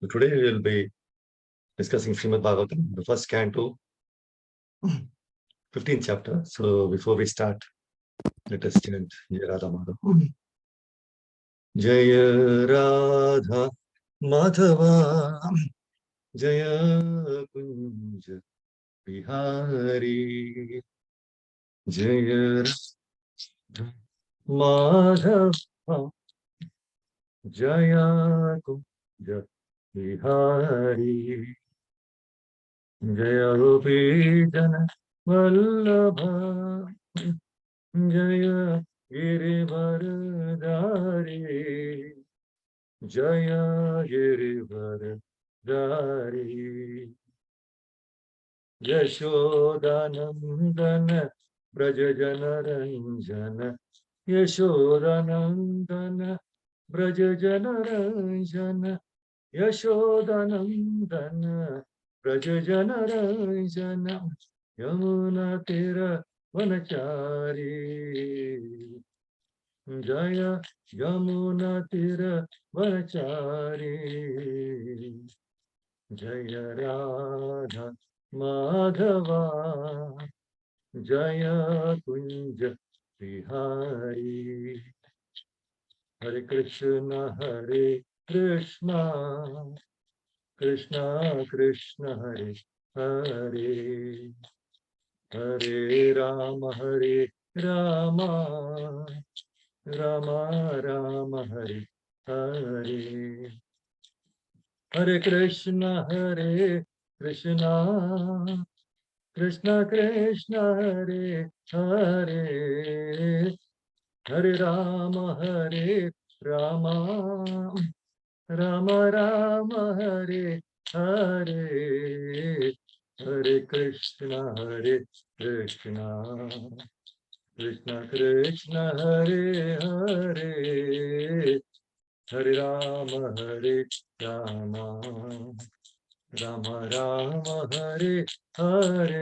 So today we will be discussing Srimad Bhagavatam, the first canto, 15th chapter. So before we start, let us chant Jai Radha Madhava. Jaya Radha Madhava, Jaya Kunja Bihari, Jaya Radha Madhava, Jaya Kunja Bihari, Jaya Gopi Jana Vallabha, Jaya Girivaradari, Jaya Girivaradari, Yashodanandana Brajajana Ranjana, Yashodanandana Brajajana Ranjana, Yashodanandana Brajajana Ranjana, Yamuna Tira Vanachari, Jaya Yamuna Tira Vanachari, Jaya Radha Madhava, Jaya Kunja Bihari, Hare Krishna, Krishna Krishna, Hare Hare, Hare Rama, Rama Rama, Hare Hare, Hare Krishna, Krishna Krishna, Hare Hare, Hare Rama, Rama Rama, Hare Hare, Hare Krishna, Krishna Krishna, Hare Hare, Hare Rama, Rama Rama, Hare Hare.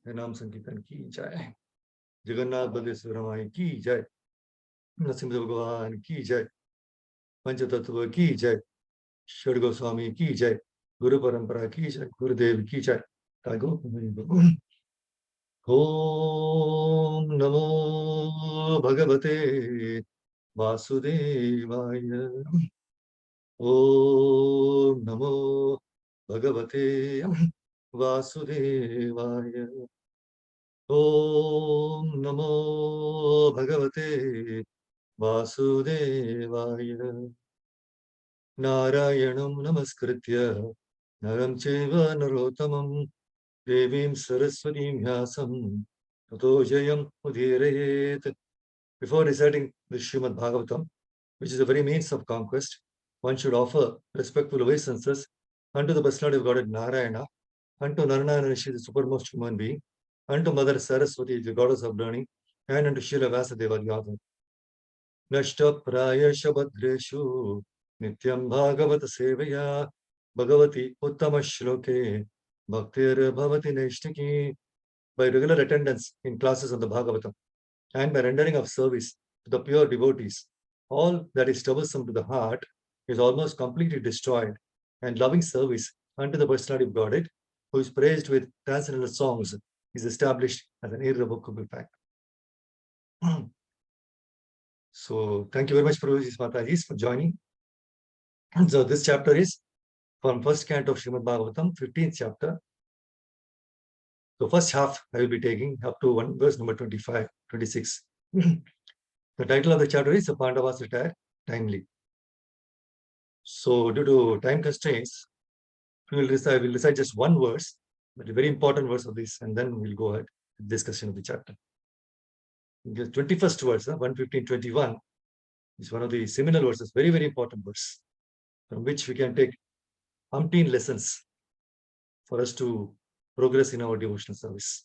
नाम संकीर्तन की जय, जगन्नाथ बलदेव रमाई की जय, नरसिंह भगवान की जय, पंचतत्व की जय, षड गोस्वामी की जय, गुरु परंपरा की जय, गुरुदेव की जय। ओम नमो भगवते वासुदेवाय, ओम नमो भगवते वासुदेवाय, ओम नमो भगवते वासुदेवाय, नारायणं नमस्कृत्य नरं चैव नरोत्तमं देवीं सरस्वतीं व्यासं ततो जयं उदीरयेत्. Before reciting the Srimad Bhagavatam, which is the very means of conquest, one should offer respectful obeisances unto the personality of Godhead Narayana, unto Narayana Rishi, the supermost human being, unto Mother Saraswati, the goddess of learning, and unto Srila Vyasadeva, the author. Nashta prayasha badreshu nityam bhagavata sevaya bhagavati uttama shloke bhaktir bhavati neshtaki. By regular attendance in classes of the Bhagavatam and by rendering of service to the pure devotees, all that is troublesome to the heart is almost completely destroyed, and loving service unto the personality of Godhead, who is praised with transcendental songs, is established as an irrevocable fact. So thank you very much, Prabhu Matajis, for joining. So this chapter is from first canto of Srimad Bhagavatam, 15th chapter. So first half I will be taking up to verse number 25, 26. The title of the chapter is Pāṇḍavas retire timely. So due to time constraints, we will recite just one verse, but a very important verse of this, and then we'll go ahead with discussion of the chapter. The 21st verse, 115:21, is one of the seminal verses, very, very important verse, from which we can take umpteen lessons for us to progress in our devotional service.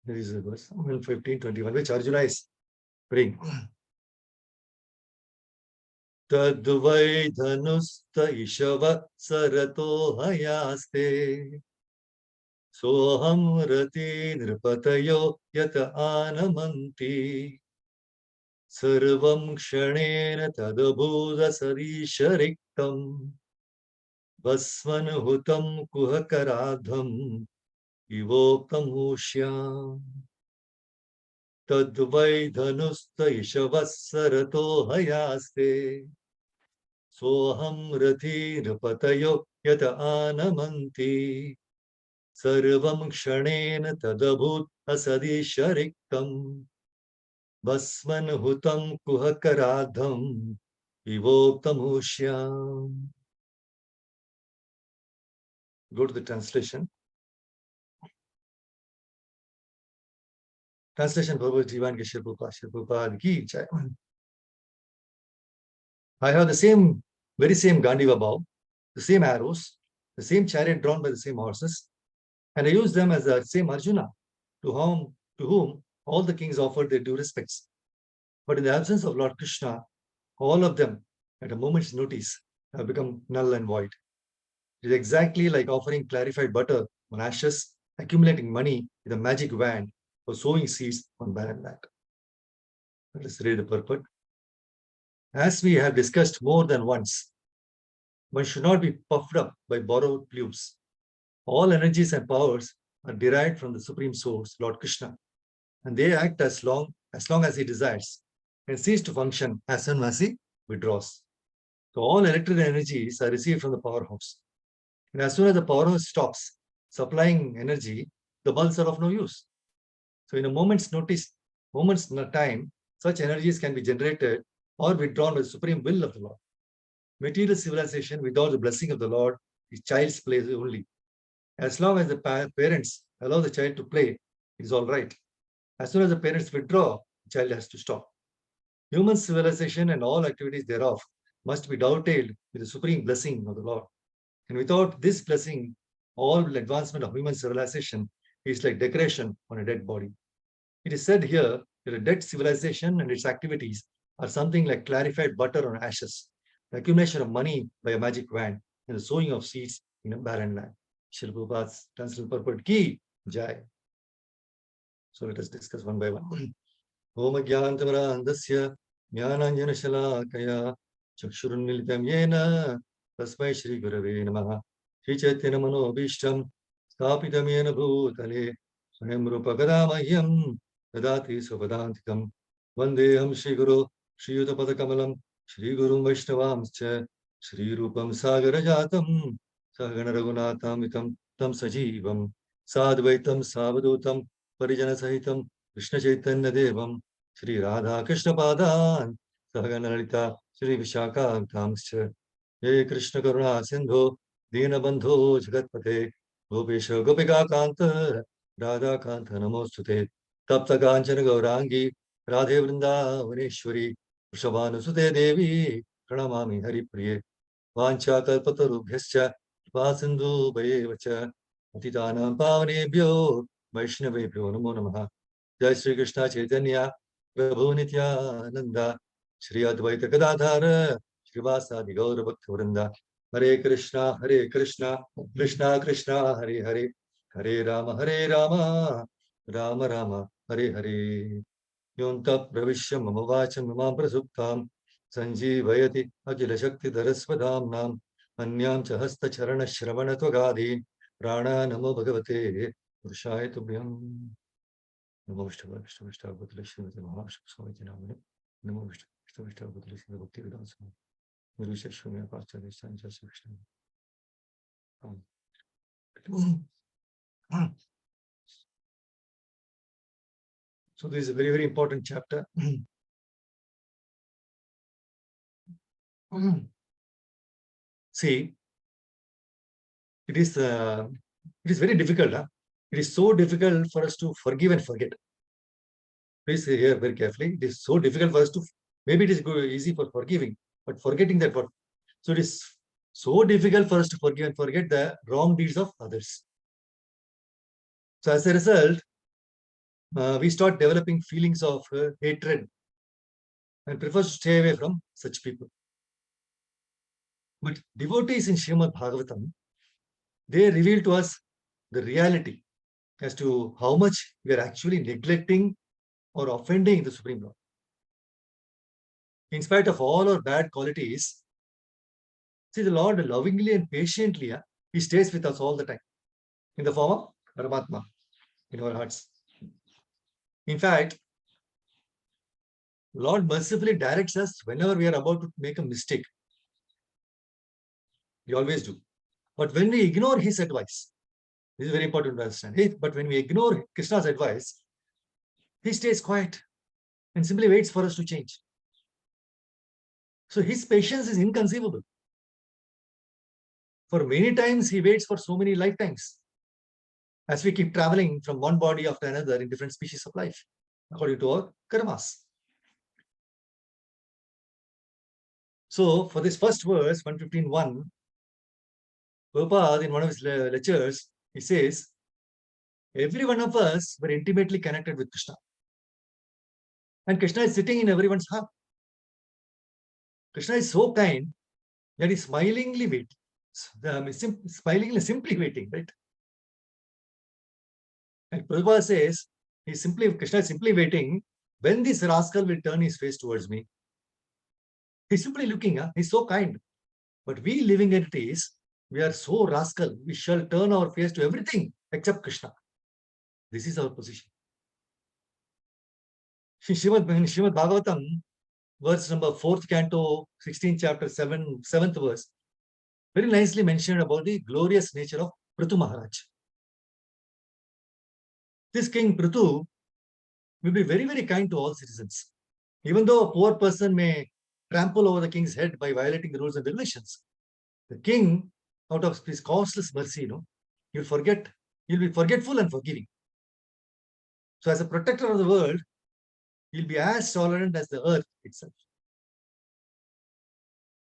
There is a verse, 115:21, which Arjuna is praying. Tadvai dhanusta ishava sarato hayaste soham rati nripatayo yata anamanti Sarvam kshanena tadabhuda sarishariktam Vasmanuhutam kuhakaradham Ivoktam ushyam Tadvai dhanusta ishavasarato hayaste Soham rathi rupatayo yata anamanti Sarvam kshanena tadabhut asadishariktam Vasmanuhutam kuhakaradham Ivoktam ushyam. Go to the translation. Translation Prabhu Jivan ke Prabhupada ki jai. I have the same, very same Gandiva bow, the same arrows, the same chariot drawn by the same horses, and I use them as the same Arjuna, to whom all the kings offered their due respects. But in the absence of Lord Krishna, all of them, at a moment's notice, have become null and void. It is exactly like offering clarified butter on ashes, accumulating money with a magic wand, or sowing seeds on barren land. Let us read the purport. As we have discussed more than once, one should not be puffed up by borrowed plumes. All energies and powers are derived from the Supreme Source, Lord Krishna, and they act as long as he desires and cease to function as soon as he withdraws. So all electrical energies are received from the powerhouse. And as soon as the powerhouse stops supplying energy, the bulbs are of no use. So in a moment's time, such energies can be generated or withdrawn by the supreme will of the Lord. Material civilization without the blessing of the Lord is child's play only. As long as the parents allow the child to play, it is all right. As soon as the parents withdraw, the child has to stop. Human civilization and all activities thereof must be dovetailed with the supreme blessing of the Lord. And without this blessing, all advancement of human civilization is like decoration on a dead body. It is said here that a dead civilization and its activities are something like clarified butter on ashes, the accumulation of money by a magic wand, and the sowing of seeds in a barren land. Srila Prabhupada's translated purport ki jai. So let us discuss one by one. Om Jnantamrandasya Jnananjana Shalakaya Chakshurunmilitam Yena Tasmai Shri Gurave Namaha Shri Chaitanya Manobhishtam Stapitam Yena Bhutale Swayam Rupa Kadamahyam Dadati Supadantikam Vandeham Shri Guru Shri Yuta Kamalam Shri Gurum Vaishnavamscha Shri Rupam Sagarajatam Sagana Raghunathamitam Tam Sajivam Sadvaitam Savadutam Parijana Sahitam Krishna Chaitanya Devam Shri Radha Krishna Padan Sahagana Lalita Shri Vishaka Tamscha Ye Krishna Karuna Sindhu Dina Bandhu Jagatpate Gopesha Gopika Kanta Radha Kanta Namostute Tapta Kanchana Gaurangi Radhe Vrinda Vaneshwari Vrishabhanusute Devi Pranamami Hari Priye Vancha Kalpatarubhyascha Vasindhu Bhayevacha Atitanam Pavanebhyo Vaishnavebhyo Namo Namaha Jai Shri Krishna Chaitanya Prabhu Nityananda Shri Advaita Gadadhara Srivasadi Gaura Bhakta Vrinda Hare Krishna Krishna Krishna Hare Hare Hare Rama Rama Rama Hare Hare Yonta Pravishya Mama Vacham Mama Prasuptam Sanjeevayati Akila Shakti Dharasvadam Anyam Cha Hasta Charana Shravana Tvagadi Prana Namo Bhagavate Purushaya Tubhyam Namo Vishnu Vishnu Vishnu Bhutale Shrimati Maharashtra Swami Namane Namo Vishnu Vishnu Vishnu Bhutale Shrimati Bhakti Vedanta Swami Nirvisha Shrimati Pachadya Sanjaya Vishnu. So this is a very, very important chapter. See, it is very difficult. Huh? It is so difficult for us to forgive and forget. Please hear very carefully. It is so difficult for us to, maybe it is easy for forgiving, but forgetting that. So it is so difficult for us to forgive and forget the wrong deeds of others. So as a result, we start developing feelings of hatred and prefer to stay away from such people. But devotees in Srimad Bhagavatam, they reveal to us the reality as to how much we are actually neglecting or offending the Supreme Lord. in spite of all our bad qualities, see, the Lord lovingly and patiently, He stays with us all the time in the form of Paramatma in our hearts. In fact, Lord mercifully directs us whenever we are about to make a mistake. We always do. But when we ignore His advice, this is very important to understand. But when we ignore Krishna's advice, He stays quiet and simply waits for us to change. So His patience is inconceivable. For many times, He waits for so many lifetimes as we keep traveling from one body after another in different species of life, according to our karmas. So for this first verse, 115.1, Prabhupada, in one of his lectures, he says, every one of us were intimately connected with Krishna. And Krishna is sitting in everyone's heart. Krishna is so kind that he's smilingly waiting. Smilingly, simply waiting, right? And Prabhupada says, Krishna is simply waiting when this rascal will turn his face towards me. He's simply looking, he's so kind. But we living entities, we are so rascal, we shall turn our face to everything except Krishna. This is our position. Srimad Bhagavatam, verse number 4th canto, 16th chapter, 7th verse, very nicely mentioned about the glorious nature of Prithu Maharaj. This king Prithu will be very, very kind to all citizens. Even though a poor person may trample over the king's head by violating the rules and regulations, the king, out of his causeless mercy, he'll be forgetful and forgiving. So as a protector of the world, he'll be as tolerant as the earth itself.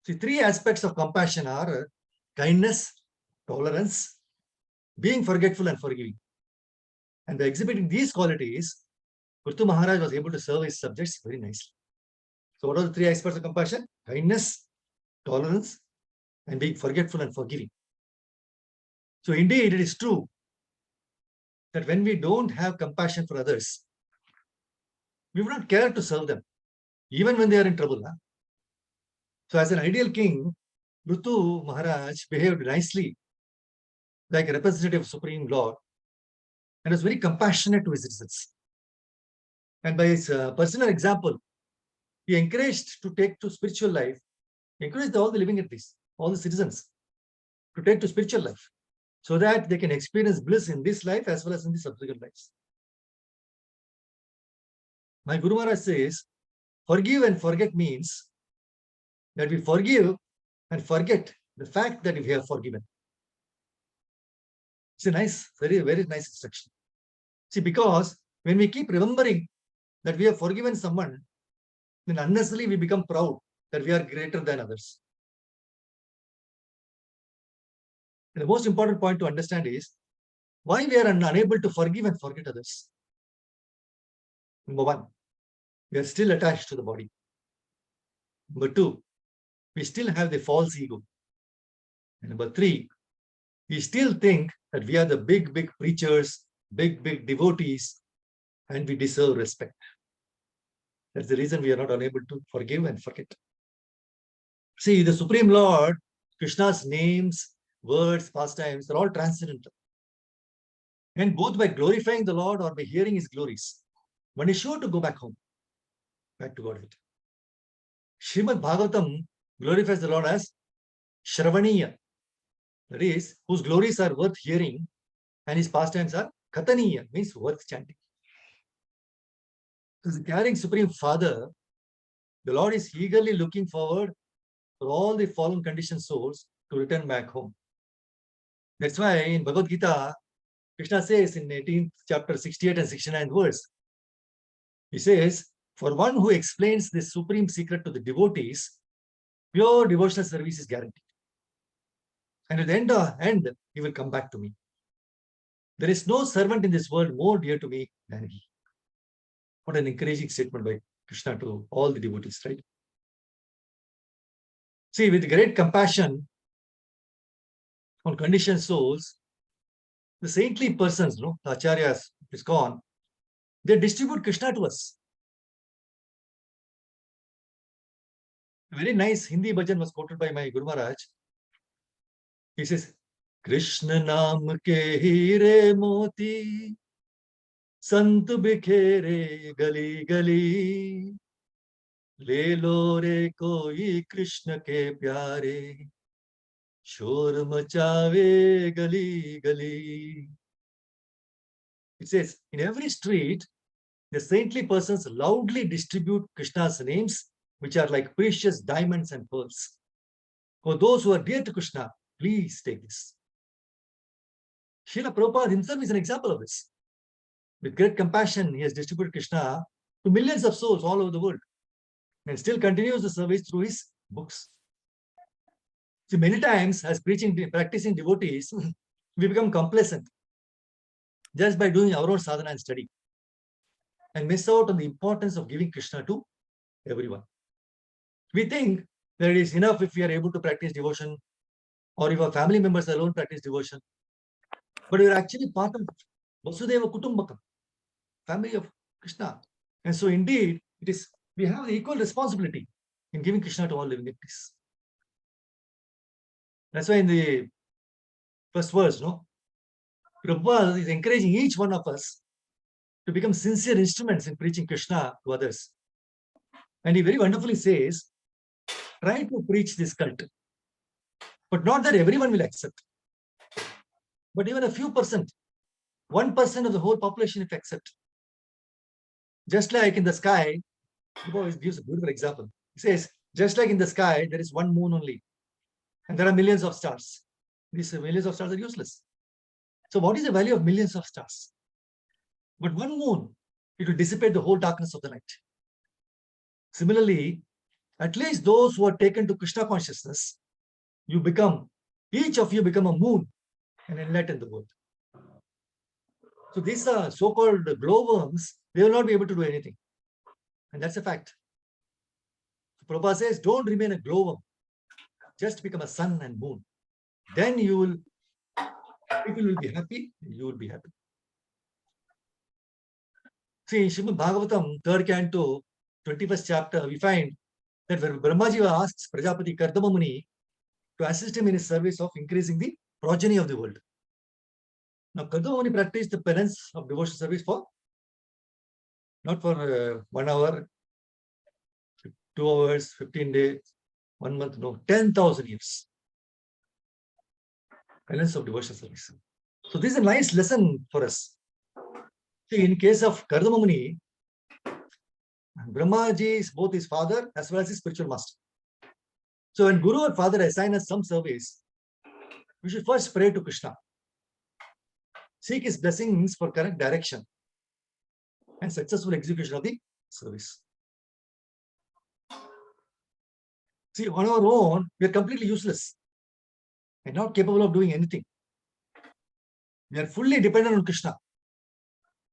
See, three aspects of compassion are kindness, tolerance, being forgetful and forgiving. And by exhibiting these qualities, Prithu Maharaj was able to serve his subjects very nicely. So what are the three aspects of compassion? Kindness, tolerance, and being forgetful and forgiving. So indeed, it is true that when we don't have compassion for others, we would not care to serve them, even when they are in trouble. So as an ideal king, Prithu Maharaj behaved nicely like a representative of Supreme Lord and was very compassionate to his citizens. And by his personal example, he encouraged to take to spiritual life, encouraged all the living entities, all the citizens to take to spiritual life so that they can experience bliss in this life as well as in the subsequent lives. My Guru Maharaj says, forgive and forget means that we forgive and forget the fact that we have forgiven. It's a nice, very, very nice instruction. See, because when we keep remembering that we have forgiven someone, then unnecessarily we become proud that we are greater than others. And the most important point to understand is why we are unable to forgive and forget others. Number one, we are still attached to the body. Number two, we still have the false ego. And number three, we still think that we are the big, big preachers, big, big devotees, and we deserve respect. That's the reason we are not unable to forgive and forget. See, the Supreme Lord, Krishna's names, words, pastimes, are all transcendental. And both by glorifying the Lord or by hearing his glories, one is sure to go back home, back to Godhead. Srimad Bhagavatam glorifies the Lord as Shravaniya, that is, whose glories are worth hearing, and his pastimes are Kataniya, means worth chanting. As the caring Supreme Father, the Lord is eagerly looking forward for all the fallen conditioned souls to return back home. That's why in Bhagavad Gita, Krishna says in 18th chapter 68 and 69 verse, he says, for one who explains this supreme secret to the devotees, pure devotional service is guaranteed. And at the end, he will come back to me. There is no servant in this world more dear to me than he. What an encouraging statement by Krishna to all the devotees, right? See, with great compassion on conditioned souls, the saintly persons, the acharyas, ISKCON, they distribute Krishna to us. A very nice Hindi bhajan was quoted by my Guru Maharaj. He says, Krishna naam ke heere moti, sant bikhere gali gali, le lo re koi Krishna ke pyare, shor machave gali gali. It says, in every street, the saintly persons loudly distribute Krishna's names, which are like precious diamonds and pearls. For those who are dear to Krishna, please take this. Srila Prabhupada himself is an example of this. With great compassion, he has distributed Krishna to millions of souls all over the world and still continues the service through his books. See, many times as practicing devotees, we become complacent just by doing our own sadhana and study and miss out on the importance of giving Krishna to everyone. We think that it is enough if we are able to practice devotion or if our family members alone practice devotion. But we are actually part of Vasudeva Kutumbakam, family of Krishna. And so indeed, we have the equal responsibility in giving Krishna to all living entities. That's why in the first verse, Prabhupada is encouraging each one of us to become sincere instruments in preaching Krishna to others. And he very wonderfully says, try to preach this cult, but not that everyone will accept. But even a few percent, 1% of the whole population if accept. Just like in the sky, he always gives a beautiful example. He says, just like in the sky, there is one moon only, and there are millions of stars. These millions of stars are useless. So what is the value of millions of stars? But one moon, it will dissipate the whole darkness of the night. Similarly, at least those who are taken to Krishna consciousness, each of you become a moon and enlighten the world. So these are so-called glowworms, they will not be able to do anything. And that's a fact. So Prabhupada says, don't remain a glowworm. Just become a sun and moon. Then people will be happy, you will be happy. See, in Srimad Bhagavatam, 3rd canto, 21st chapter, we find that when Brahmaji asks Prajapati Kardama Muni to assist him in his service of increasing the progeny of the world. Now, Kardama Muni practiced the penance of devotional service not for 1 hour, 2 hours, 15 days, 1 month, no, 10,000 years. Penance of devotional service. So this is a nice lesson for us. See, in case of Kardama Muni, Brahmaji is both his father as well as his spiritual master. So when Guru or Father assign us some service, we should first pray to Krishna. Seek his blessings for correct direction and successful execution of the service. See, on our own, we are completely useless and not capable of doing anything. We are fully dependent on Krishna.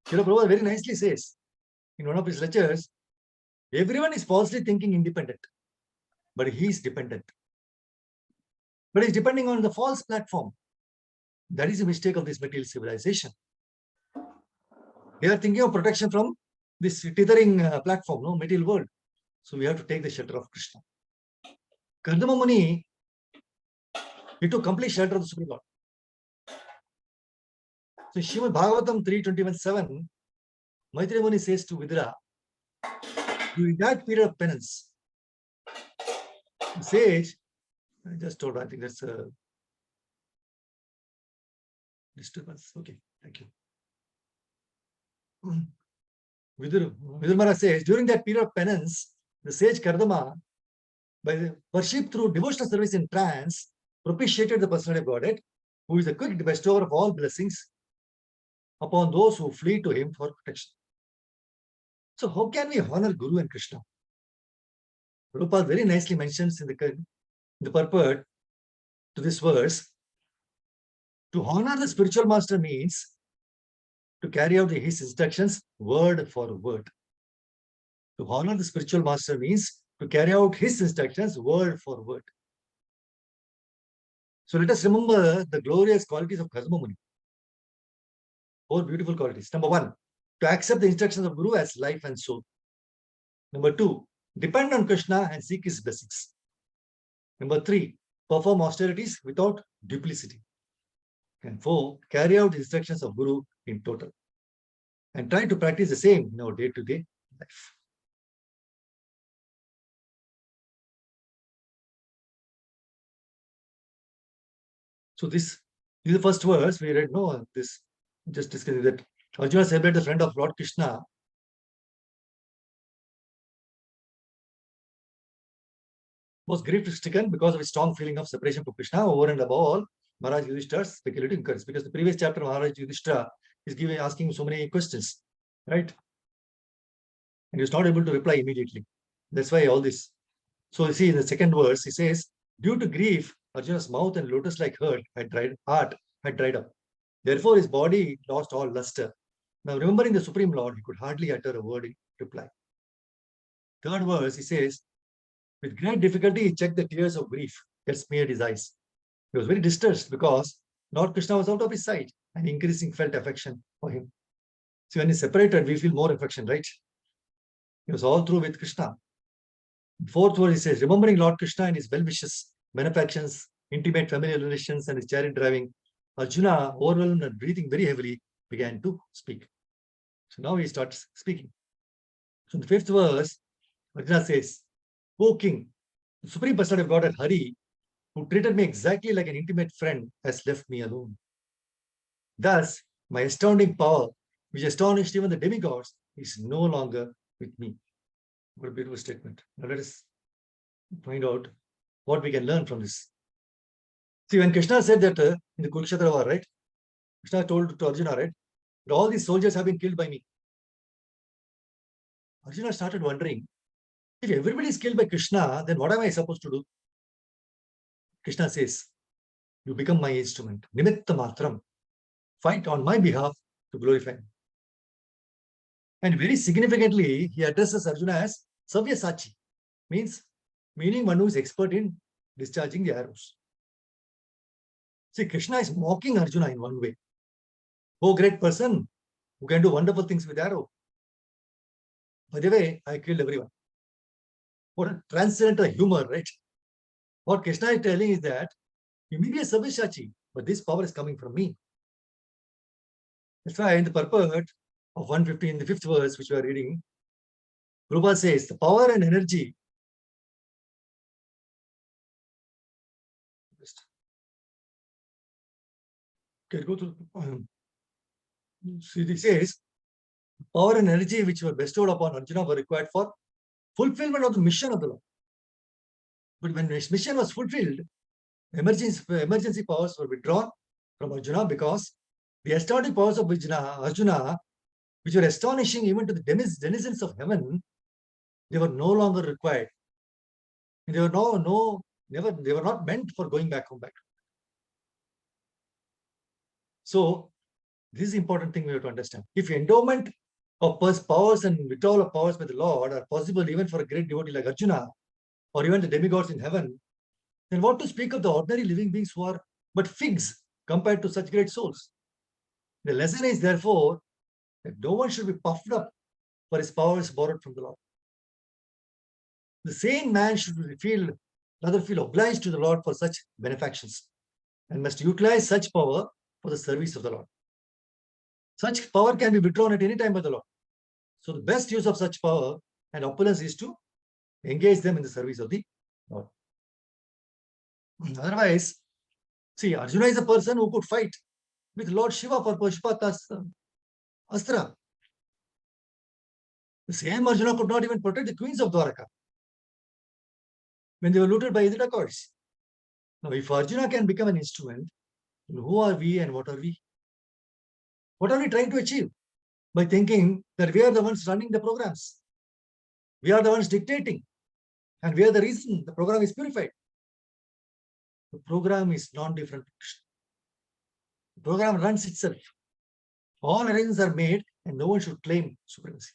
Srila Prabhupada very nicely says in one of his lectures, everyone is falsely thinking independent, but he is dependent. But he's depending on the false platform. That is a mistake of this material civilization. They are thinking of protection from this tethering platform, material world. So we have to take the shelter of Krishna. Kardama Muni, he took complete shelter of the Supreme Lord. So Srimad Bhagavatam 3:21-7, Maitreya Muni says to Vidura, during that period of penance, the sage, I just told, I think that's a disturbance. Okay, thank you. Vidura Maharaj says, during that period of penance, the sage Kardama, by worship through devotional service in trance, propitiated the personality of Godhead, who is the quick bestower of all blessings upon those who flee to him for protection. So how can we honor Guru and Krishna? Prabhupada very nicely mentions in the purport to this verse, to honor the spiritual master means to carry out his instructions word for word. To honor the spiritual master means to carry out his instructions word for word. So let us remember the glorious qualities of Kardama Muni. 4 beautiful qualities. Number 1, to accept the instructions of Guru as life and soul. Number 2, Depend on Krishna and seek his blessings. Number 3, perform austerities without duplicity. And 4, carry out the instructions of Guru in total. And try to practice the same in our day-to-day life. So this is the first verse we read. No, this just discussing that Arjuna celebrated the friend of Lord Krishna. Was grief-stricken because of a strong feeling of separation from Krishna. Over and above all, Maharaj Yudhishthira's speculative inquiries. Because the previous chapter, Maharaj Yudhishthira is asking so many questions, right? And he was not able to reply immediately. That's why all this. So you see in the second verse, he says, due to grief, Arjuna's mouth and lotus-like heart had dried up. Therefore, his body lost all luster. Now, remembering the Supreme Lord, he could hardly utter a word in reply. Third verse, he says, with great difficulty, he checked the tears of grief that smeared his eyes. He was very distressed because Lord Krishna was out of his sight and increasing felt affection for him. So when he's separated, we feel more affection, right? He was all through with Krishna. Fourth verse, he says, remembering Lord Krishna and his well-wishes, benefactions, intimate familial relations, and his chariot driving, Arjuna, overwhelmed and breathing very heavily, began to speak. So now he starts speaking. So in the fifth verse, Arjuna says, O king, the Supreme Personality of Godhead, Hari, who treated me exactly like an intimate friend, has left me alone. Thus, my astounding power, which astonished even the demigods, is no longer with me. What a beautiful statement. Now let us find out what we can learn from this. See, when Krishna said that in the Kurukshetra war, right? Krishna told to Arjuna, right? That all these soldiers have been killed by me. Arjuna started wondering, if everybody is killed by Krishna, then what am I supposed to do? Krishna says, you become my instrument. Nimitta matram. Fight on my behalf to glorify me. And very significantly, he addresses Arjuna as Savyasachi, meaning one who is expert in discharging the arrows. See, Krishna is mocking Arjuna in one way. Oh, great person who can do wonderful things with arrow. By the way, I killed everyone. What a transcendental humor, right? What Krishna is telling is that you may be a Savyasachi, but this power is coming from me. That's why in the purport of 150 in the 5th verse, which we are reading, Prabhupada says, the power and energy can go to see, he says, power and energy which were bestowed upon Arjuna were required for fulfillment of the mission of the Lord. But when his mission was fulfilled, emergency powers were withdrawn from Arjuna because the astounding powers of Arjuna, which were astonishing even to the denizens of heaven, they were no longer required. They were they were not meant for going back home. So this is the important thing we have to understand. If endowment of powers and withdrawal of powers by the Lord are possible even for a great devotee like Arjuna, or even the demigods in heaven, then what to speak of the ordinary living beings who are but figs compared to such great souls? The lesson is therefore that no one should be puffed up for his powers borrowed from the Lord. The sane man should rather feel obliged to the Lord for such benefactions and must utilize such power for the service of the Lord. Such power can be withdrawn at any time by the Lord. So the best use of such power and opulence is to engage them in the service of the Lord. Otherwise, see, Arjuna is a person who could fight with Lord Shiva for Pashupata's Astra. The same Arjuna could not even protect the queens of Dwaraka when they were looted by the dacoits. Now, if Arjuna can become an instrument, then who are we and what are we? What are we trying to achieve? By thinking that we are the ones running the programs. We are the ones dictating. And we are the reason the program is purified. The program is non-different. The program runs itself. All arrangements are made and no one should claim supremacy.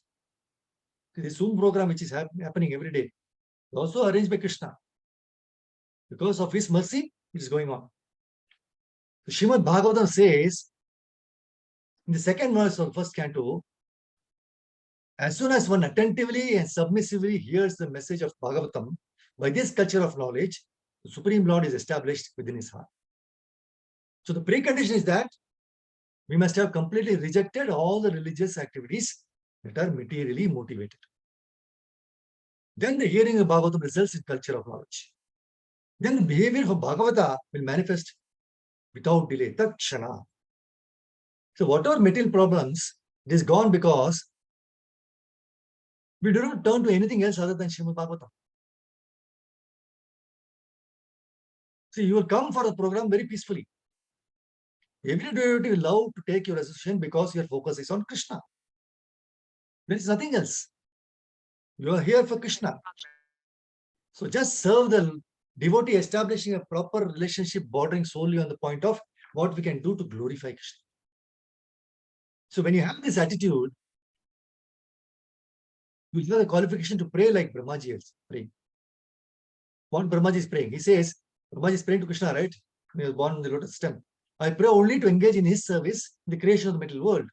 The Zoom program which is happening every day is also arranged by Krishna. Because of his mercy, it is going on. The Srimad Bhagavatam says, in the second verse of first canto, As soon as one attentively and submissively hears the message of Bhagavatam, by this culture of knowledge, the Supreme Lord is established within his heart. So the precondition is that we must have completely rejected all the religious activities that are materially motivated. Then the hearing of Bhagavatam results in culture of knowledge. Then the behavior of Bhagavata will manifest without delay, takshana. So whatever material problems, it is gone because we do not turn to anything else other than Srimad Bhagavatam. See, you will come for the program very peacefully. Every devotee will love to take your association because your focus is on Krishna. There is nothing else. You are here for Krishna. So just serve the devotee, establishing a proper relationship bordering solely on the point of what we can do to glorify Krishna. So when you have this attitude, you have the qualification to pray like Brahmaji is praying. What Brahmaji is praying? He says, Brahmaji is praying to Krishna, right? He was born in the lotus stem. I pray only to engage in his service in the creation of the material world.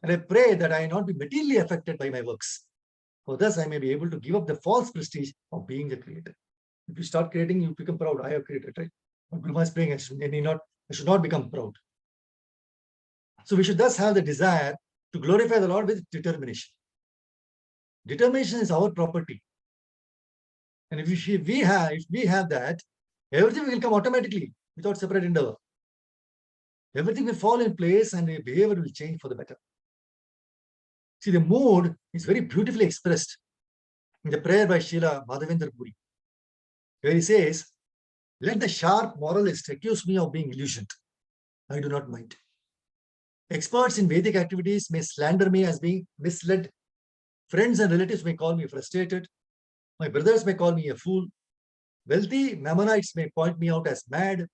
And I pray that I not be materially affected by my works. For thus I may be able to give up the false prestige of being the creator. If you start creating, you become proud. I have created, right? But Brahma is praying, I should not become proud. So we should thus have the desire to glorify the Lord with determination. Determination is our property. And if we have that, everything will come automatically without separate endeavor. Everything will fall in place and the behavior will change for the better. See, the mood is very beautifully expressed in the prayer by Srila Madhavendra Puri, where he says, let the sharp moralist accuse me of being illusioned. I do not mind. Experts in Vedic activities may slander me as being misled. Friends and relatives may call me frustrated. My brothers may call me a fool. Wealthy Mammonites may point me out as mad.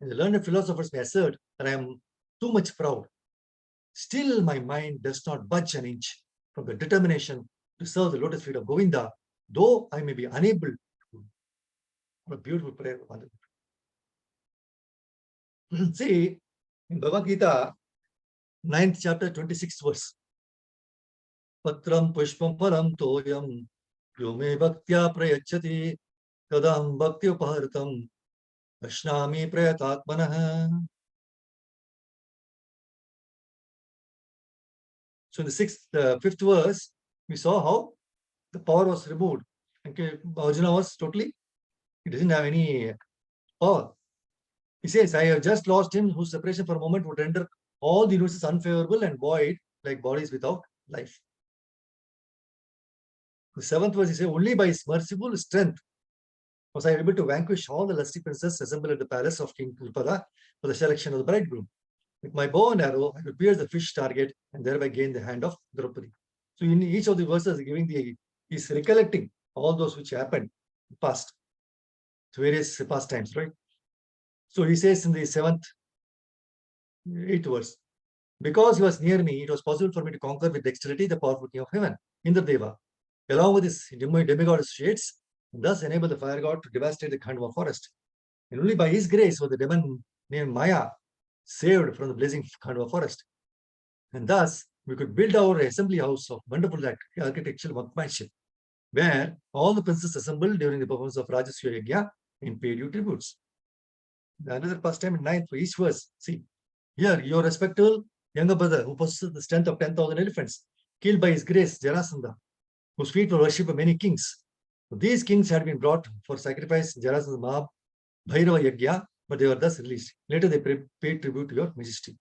And the learned philosophers may assert that I am too much proud. Still, my mind does not budge an inch from the determination to serve the lotus feet of Govinda, though I may be unable to. What a beautiful prayer. See, in Bhagavad Gita, 9th chapter, 26th verse. Patram pushpam param toyam yome bhaktya prayachati tadam bhakti upaharatam ashnami prayatatmanah. So in the fifth verse, we saw how the power was removed. Okay, Arjuna was totally, he doesn't have any power. He says, I have just lost him whose separation for a moment would render all the universes unfavorable and void like bodies without life. The seventh verse, he says, only by his merciful strength was I able to vanquish all the lusty princes assembled at the palace of King Kripada for the selection of the bridegroom. With my bow and arrow, I could pierce the fish target and thereby gain the hand of Draupadi. So in each of the verses, he's recollecting all those which happened past, various past times, right? So he says in the 8th verse, because he was near me, it was possible for me to conquer with dexterity the powerful king of heaven, Indradeva, along with his demigod associates, and thus enable the fire god to devastate the Khandva forest. And only by his grace was the demon named Maya saved from the blazing Khandva forest. And thus, we could build our assembly house of wonderful architectural workmanship, where all the princes assembled during the performance of Rajasya Yajna and paid you tributes. Another pastime in 9th for each verse. See, here your respectable younger brother who possesses the strength of 10,000 elephants, killed by his grace Jarasandha, whose feet were worshipped by many kings. So these kings had been brought for sacrifice Jarasandha Mahab Bhairava Yajna, but they were thus released. Later they paid tribute to your majesty.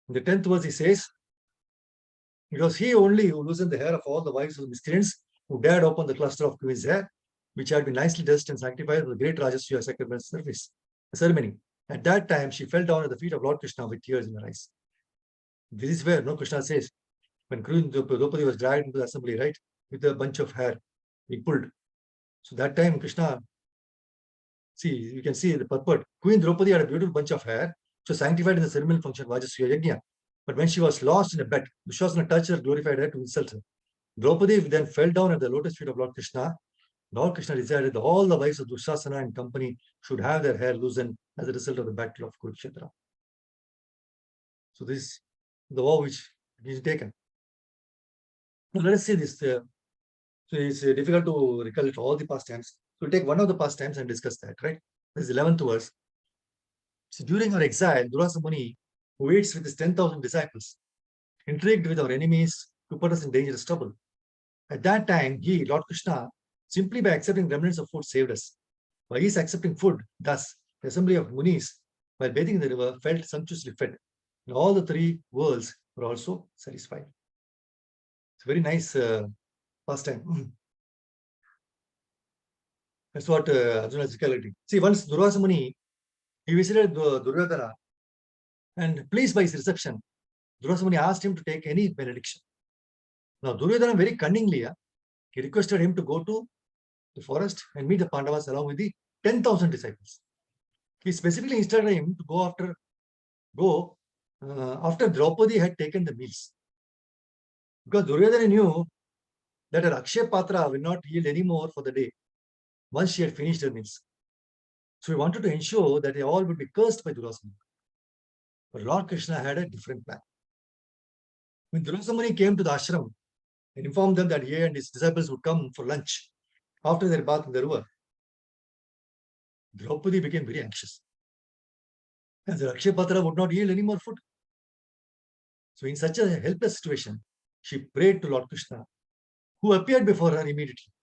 In the 10th verse he says, it was he only who loosened the hair of all the wives of the miscreants who dared open the cluster of queen's hair, which had been nicely dressed and sanctified for the great Rajasya sacrifice service ceremony. At that time, she fell down at the feet of Lord Krishna with tears in her eyes. This is where Krishna says, when Queen Draupadi was dragged into the assembly, right, with a bunch of hair, he pulled. So that time, Krishna, see, you can see the purport. Queen Draupadi had a beautiful bunch of hair, so sanctified in the ceremonial function of Rajasya Yajna. But when she was lost in a bed, Dushasana touched her, glorified her to insult her. Draupadi then fell down at the lotus feet of Lord Krishna. Lord Krishna decided that all the wives of Dushasana and company should have their hair loosened as a result of the battle of Kurukshetra. So this is the vow which is taken. Now let us see this. So it's difficult to recollect all the pastimes. So we'll take one of the pastimes and discuss that, right? This is 11th verse. So during our exile, Durvasa Muni, who eats with his 10,000 disciples, intrigued with our enemies to put us in dangerous trouble. At that time, he, Lord Krishna, simply by accepting remnants of food, saved us. By his accepting food, thus, the assembly of Munis, while bathing in the river, felt sumptuously fed, and all the three worlds were also satisfied. It's a very nice pastime. That's what Arjuna is calculating. See, once Durvasa Muni, he visited Duryodhana, and pleased by his reception, Durvasa Muni asked him to take any benediction. Now, Duryodhana very cunningly, he requested him to go to the forest and meet the Pandavas along with the 10,000 disciples. He specifically instructed him to go after Draupadi had taken the meals. Because Duryodhana knew that her Akshay Patra will not yield any more for the day once she had finished her meals. So he wanted to ensure that they all would be cursed by Durvasa. But Lord Krishna had a different plan. When Durvasa came to the ashram and informed them that he and his disciples would come for lunch after their bath in the river, Draupadi became very anxious. And the Akshay Patra would not yield any more food. So in such a helpless situation, she prayed to Lord Krishna, who appeared before her immediately.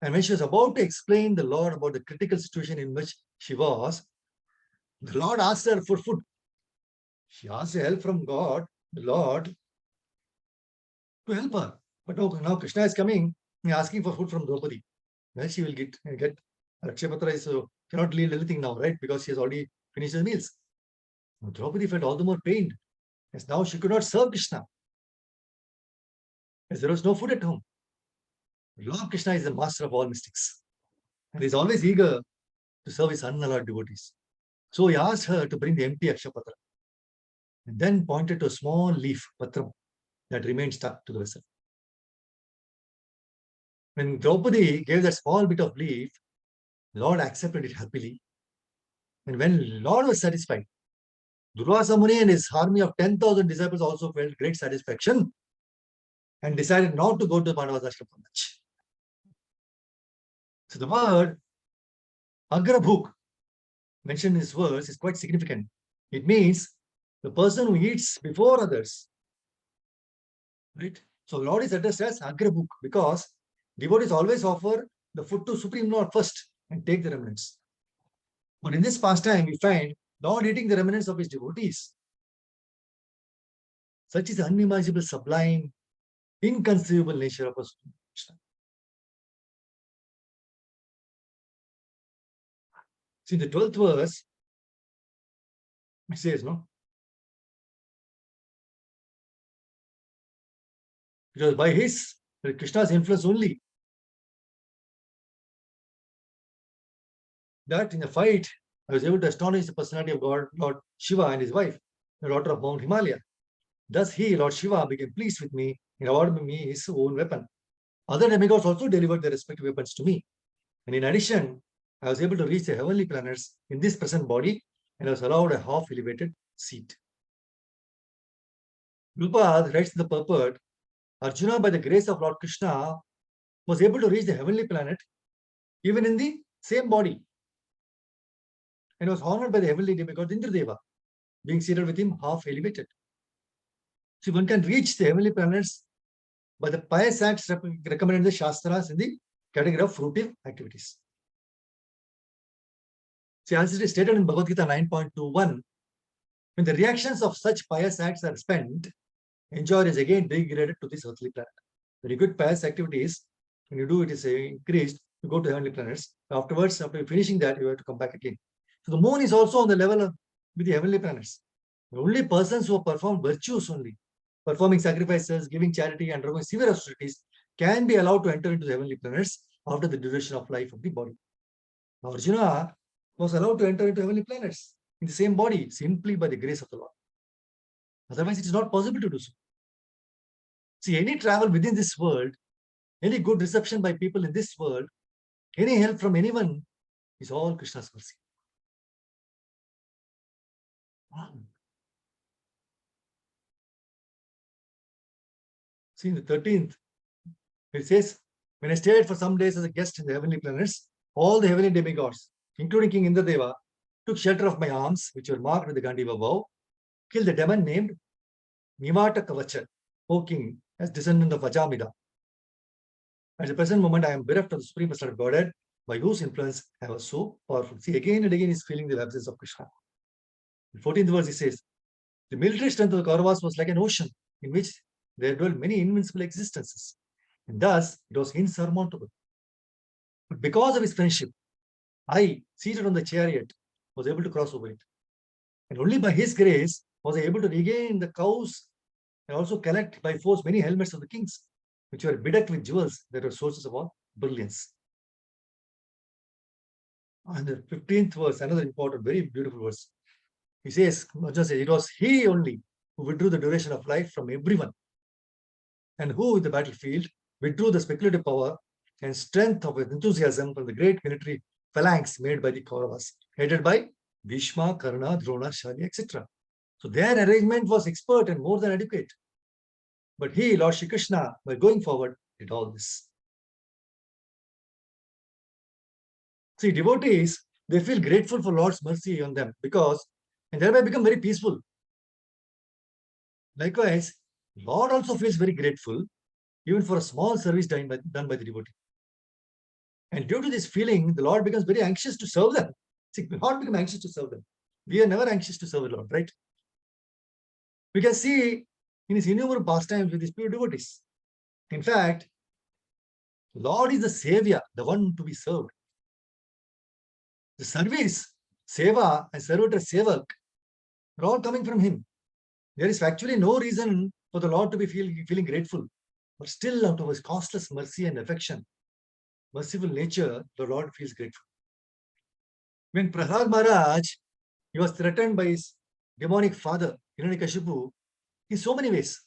And when she was about to explain the Lord about the critical situation in which she was, the Lord asked her for food. She asked help from God, the Lord, to help her. But now Krishna is coming and asking for food from Draupadi. Well, she will get Rakshapatra is cannot lead anything now, right? Because she has already finished her meals. Draupadi felt all the more pained, as now she could not serve Krishna, as there was no food at home. Lord Krishna is the master of all mystics, and is always eager to serve his unalloyed devotees. So he asked her to bring the empty Akshapatra, and then pointed to a small leaf, Patram, that remained stuck to the vessel. When Draupadi gave that small bit of leaf, Lord accepted it happily. And when Lord was satisfied, Durvasa Muni and his army of 10,000 disciples also felt great satisfaction and decided not to go to the Pandavas ashram for much. So the word Agrabhuk mentioned in this verse is quite significant. It means the person who eats before others. Right? So Lord is addressed as Agrabhuk because devotees always offer the food to Supreme Lord first and take the remnants. But in this pastime, we find Lord eating the remnants of his devotees. Such is the unimaginable, sublime, inconceivable nature of a Krishna. See, the 12th verse, it says, no? It was by his, Krishna's influence only, that in the fight, I was able to astonish the personality of God, Lord Shiva and his wife, the daughter of Mount Himalaya. Thus he, Lord Shiva, became pleased with me and awarded me his own weapon. Other demigods also delivered their respective weapons to me. And in addition, I was able to reach the heavenly planets in this present body and I was allowed a half-elevated seat. Prabhupada writes in the purport, Arjuna, by the grace of Lord Krishna, was able to reach the heavenly planet even in the same body and was honored by the heavenly demigod Indradeva, being seated with him half-elevated. So one can reach the heavenly planets by the pious acts recommended in the Shastras in the category of fruitive activities. See, as it is stated in Bhagavad Gita 9.21, when the reactions of such pious acts are spent, enjoyer is again degraded to this earthly planet. Very good pious activities, when you do it is increased, you go to heavenly planets. Afterwards, after finishing that, you have to come back again. So the moon is also on the level of with the heavenly planets. The only persons who perform virtues only, performing sacrifices, giving charity, and undergoing severe austerities, can be allowed to enter into the heavenly planets after the duration of life of the body. Now, Arjuna was allowed to enter into heavenly planets in the same body simply by the grace of the Lord. Otherwise, it is not possible to do so. See, any travel within this world, any good reception by people in this world, any help from anyone is all Krishna's mercy. See, in the 13th, it says, when I stayed for some days as a guest in the heavenly planets, all the heavenly demigods, including King Indradeva, took shelter of my arms, which were marked with the Gandiva bow, killed the demon named Nimata Kavacha, O king, as descendant of Ajamida. At the present moment, I am bereft of the Supreme Personality of Godhead, by whose influence I was so powerful. See, again and again, he's feeling the absence of Krishna. In the 14th verse, he says, the military strength of the Kauravas was like an ocean in which there dwelt many invincible existences, and thus it was insurmountable. But because of his friendship, I, seated on the chariot, was able to cross over it. And only by his grace was I able to regain the cows and also collect by force many helmets of the kings, which were bedecked with jewels that were sources of all brilliance. And the 15th verse, another important, very beautiful verse. He says, it was he only who withdrew the duration of life from everyone, and who in the battlefield withdrew the speculative power and strength of enthusiasm from the great military phalanx made by the Kauravas, headed by Bhishma, Karna, Drona, Shali, etc. So their arrangement was expert and more than adequate. But he, Lord Shri Krishna, by going forward, did all this. See, devotees, they feel grateful for Lord's mercy on them because, and thereby become very peaceful. Likewise, Lord also feels very grateful even for a small service done by the devotee. And due to this feeling, the Lord becomes very anxious to serve them. See, Lord becomes anxious to serve them. We are never anxious to serve the Lord, right? We can see in his innumerable pastimes with his pure devotees. In fact, Lord is the savior, the one to be served. The service, seva and servitor sevak, are all coming from him. There is actually no reason for the Lord to be feeling grateful, but still out of his costless mercy and affection, merciful nature, the Lord feels grateful. When Prahlad Maharaj, he was threatened by his demonic father, Hiranyakashipu, in so many ways,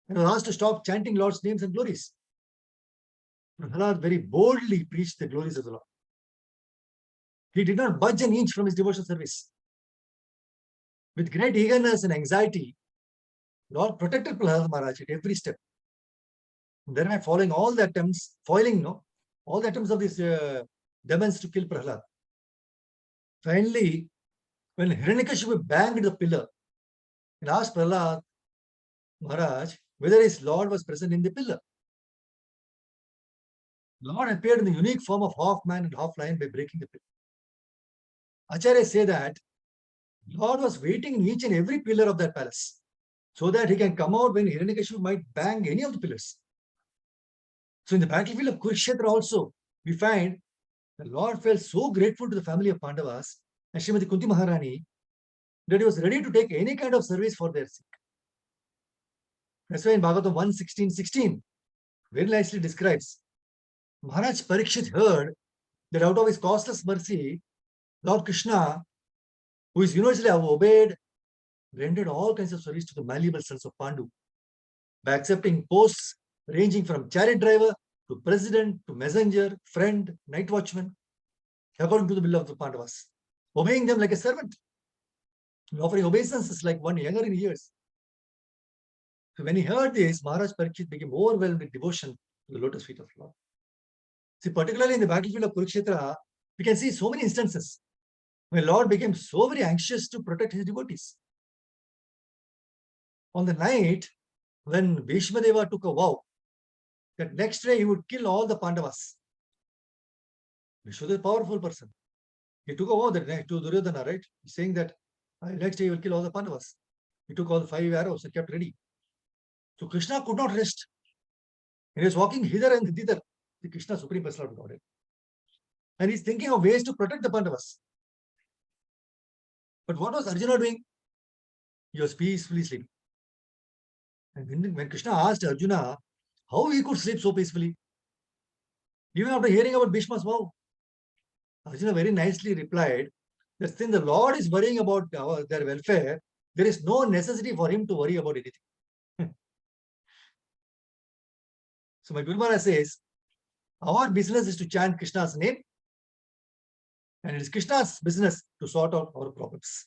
and was asked to stop chanting Lord's names and glories. Prahlad very boldly preached the glories of the Lord. He did not budge an inch from his devotional service. With great eagerness and anxiety, Lord protected Prahlad Maharaj at every step. Thereby foiling all the attempts of these demons to kill Prahlad. Finally, when Hiranyakashipu banged the pillar and asked Prahlad Maharaj whether his Lord was present in the pillar, Lord appeared in the unique form of half man and half lion by breaking the pillar. Acharyas say that Lord was waiting in each and every pillar of that palace so that he can come out when Hiranyakashipu might bang any of the pillars. So in the battlefield of Kurukshetra also, we find the Lord felt so grateful to the family of Pandavas and Srimati Kunti Maharani that he was ready to take any kind of service for their sake. That's why in Bhagavatam 1:16-16 very nicely describes Maharaj Parikshit heard that out of his costless mercy, Lord Krishna, who is universally obeyed, rendered all kinds of service to the malleable sons of Pandu by accepting posts ranging from chariot driver to president to messenger, friend, night watchman, according to the will of the Pandavas, obeying them like a servant, offering obeisances like one younger in years. So when he heard this, Maharaj Parikshit became overwhelmed with devotion to the lotus feet of the Lord. See, particularly in the battlefield of Kurukshetra, we can see so many instances when Lord became so very anxious to protect his devotees. On the night when Bhishma Deva took a vow that next day he would kill all the Pandavas. Vishnu is a powerful person. He took a vow that to Duryodhana, right? He's saying that next day he will kill all the Pandavas. He took all the 5 arrows and kept ready. So Krishna could not rest. He was walking hither and thither, the Krishna Supreme Personality of Godhead. And he's thinking of ways to protect the Pandavas. But what was Arjuna doing? He was peacefully sleeping. And when Krishna asked Arjuna how he could sleep so peacefully, even after hearing about Bhishma's vow, Arjuna very nicely replied that since the Lord is worrying about their welfare, there is no necessity for him to worry about anything. So my Guru Maharaj says, our business is to chant Krishna's name, and it is Krishna's business to sort out our problems.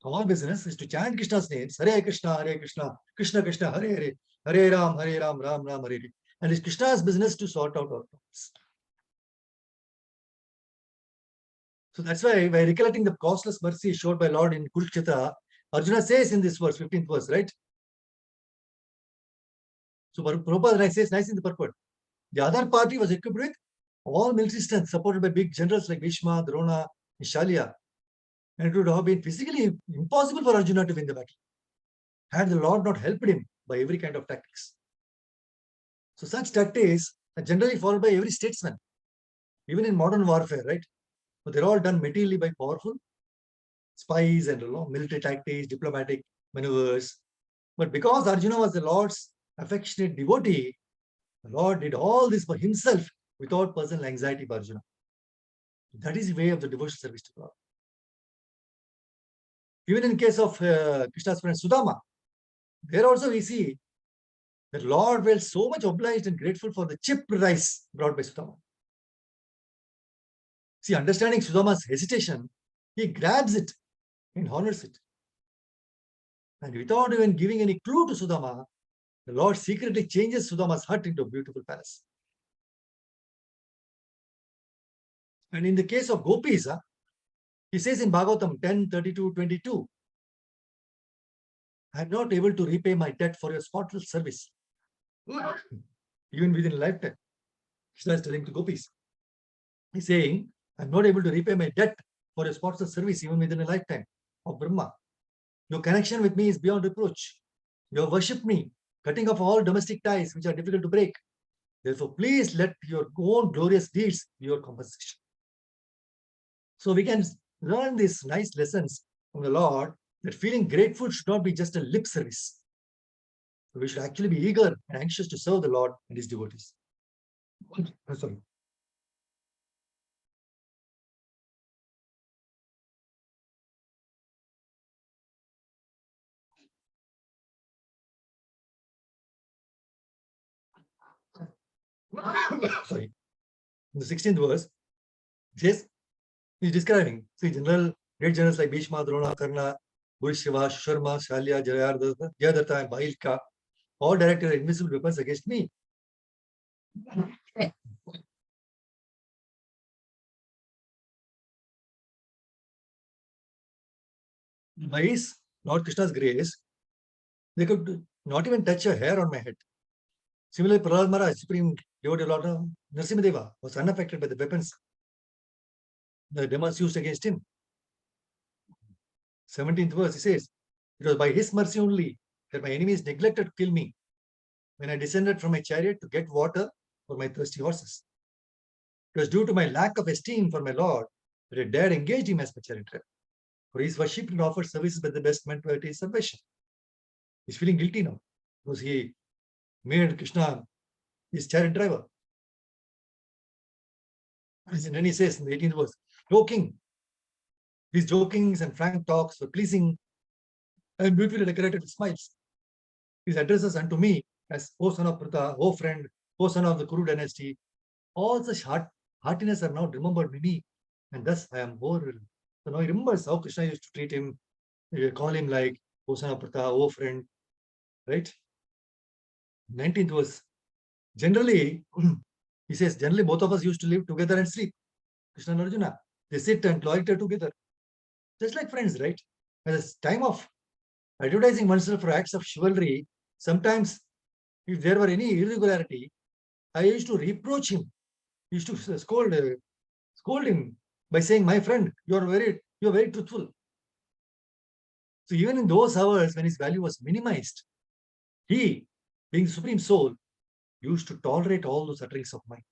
Our business is to chant Krishna's names, Hare Krishna, Krishna Krishna, Hare Hare, Hare Ram, Ram Ram, Hare Hare. And it's Krishna's business to sort out our problems. So that's why, by recollecting the causeless mercy showed by Lord in Kurukshetra, Arjuna says in this verse, 15th verse, right? So Prabhupada says nice in the purport. The other party was equipped with all military strength, supported by big generals like Bhishma, Drona, and Shalya. And it would have been physically impossible for Arjuna to win the battle, had the Lord not helped him by every kind of tactics. So such tactics are generally followed by every statesman, even in modern warfare, right? But they're all done materially by powerful spies and military tactics, diplomatic maneuvers. But because Arjuna was the Lord's affectionate devotee, the Lord did all this for himself without personal anxiety for Arjuna. That is the way of the devotional service to God. Even in case of Krishna's friend Sudama, there also we see that Lord felt so much obliged and grateful for the chipped rice brought by Sudama. See, understanding Sudama's hesitation, he grabs it and honors it. And without even giving any clue to Sudama, the Lord secretly changes Sudama's hut into a beautiful palace. And in the case of gopis, he says in Bhagavatam 10:32-22, I am not able to repay my debt for your spotless service, even within a lifetime. Krishna is telling to gopis. He's saying, I'm not able to repay my debt for your spotless service, even within a lifetime of Brahma. Your connection with me is beyond reproach. You have worshipped me, cutting off all domestic ties which are difficult to break. Therefore, please let your own glorious deeds be your compensation. So we can learn these nice lessons from the Lord, that feeling grateful should not be just a lip service. We should actually be eager and anxious to serve the Lord and his devotees. Sorry. Sorry. In the 16th verse, yes, he's describing, see, great generals like Bhishma, Drona, Karna, Bhurishiva, Sharma, Shalya, Jayadatta, and Bahilka, all directed invisible weapons against me. By his Lord Krishna's grace, they could not even touch a hair on my head. Similarly, Prahlad Maharaj, Supreme Devotee Lord Narasimhadeva, was unaffected by the weapons the demons used against him. 17th verse, he says, it was by his mercy only that my enemies neglected to kill me when I descended from my chariot to get water for my thirsty horses. It was due to my lack of esteem for my Lord that I dared engage him as my chariot driver. For he is worshipped and offered services by the best men to attain salvation. He's feeling guilty now because he made Krishna his chariot driver. And then he says in the 18th verse, O king, these jokings and frank talks were pleasing and beautifully decorated with smiles. His addresses unto me as, O son of Pratha, O friend, O son of the Kuru dynasty, all such heartiness are now remembered by me, and thus I am more. So now he remembers how Krishna used to treat him, call him like, O son of Pratha, O friend, right? 19th verse. Generally, he says, generally both of us used to live together and sleep. Krishna and Arjuna, they sit and loiter together, just like friends, right? At this time of advertising oneself for acts of chivalry, sometimes if there were any irregularity, I used to reproach him. I used to scold him by saying, my friend, you're very truthful. So even in those hours when his value was minimized, he, being the Supreme Soul, used to tolerate all those utterings of mine,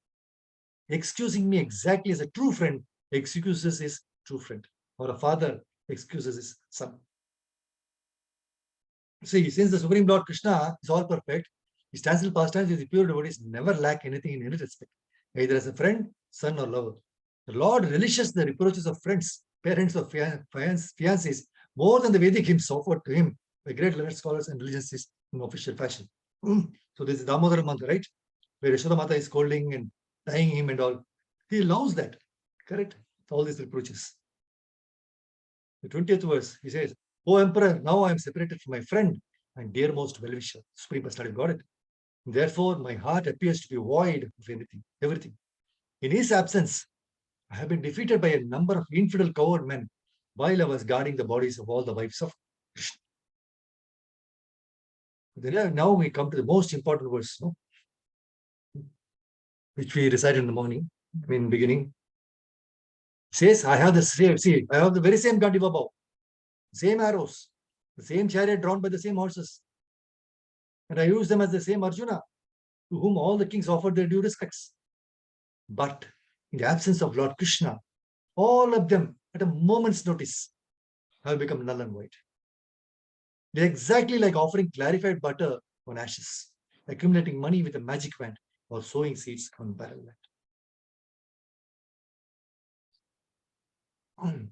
excusing me exactly as a true friend excuses his true friend, or a father excuses his son. See, since the Supreme Lord Krishna is all perfect, his transcendental pastimes with the pure devotees never lack anything in any respect, either as a friend, son, or lover. The Lord relishes the reproaches of friends, parents, or fiancés more than the Vedic hymns offered to him by great learned scholars and religionists in official fashion. So this is Damodara mantra, right? Where Yashoda Mata is scolding and tying him and all. He loves that, correct? All these reproaches. The 20th verse, he says, O Emperor, now I am separated from my friend and dearmost well-wisher, Supreme Personality of Godhead. Therefore, my heart appears to be void of everything. In his absence, I have been defeated by a number of infidel coward men while I was guarding the bodies of all the wives of Krishna. Now we come to the most important verse, no? Which we recite in the morning, in beginning. It says, I have I have the very same Gandiva bow, same arrows, the same chariot drawn by the same horses. And I use them as the same Arjuna, to whom all the kings offered their due respects. But in the absence of Lord Krishna, all of them, at a moment's notice, have become null and void. They're exactly like offering clarified butter on ashes, accumulating money with a magic wand, or sowing seeds on barren land.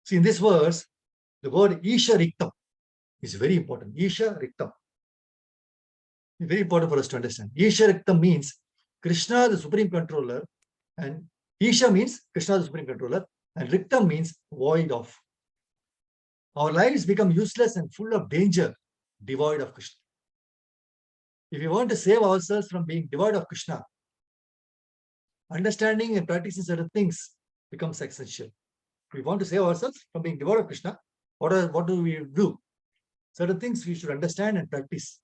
See, in this verse, the word Isha Riktam is very important. Isha Riktam. It's very important for us to understand. Isha Riktam means Krishna, the Supreme Controller, and Isha means Krishna, the Supreme Controller, and Riktam means void of. Our lives become useless and full of danger, devoid of Krishna. If we want to save ourselves from being devoid of Krishna, understanding and practicing certain things becomes essential. If we want to save ourselves from being devoid of Krishna, what do we do? Certain things we should understand and practice.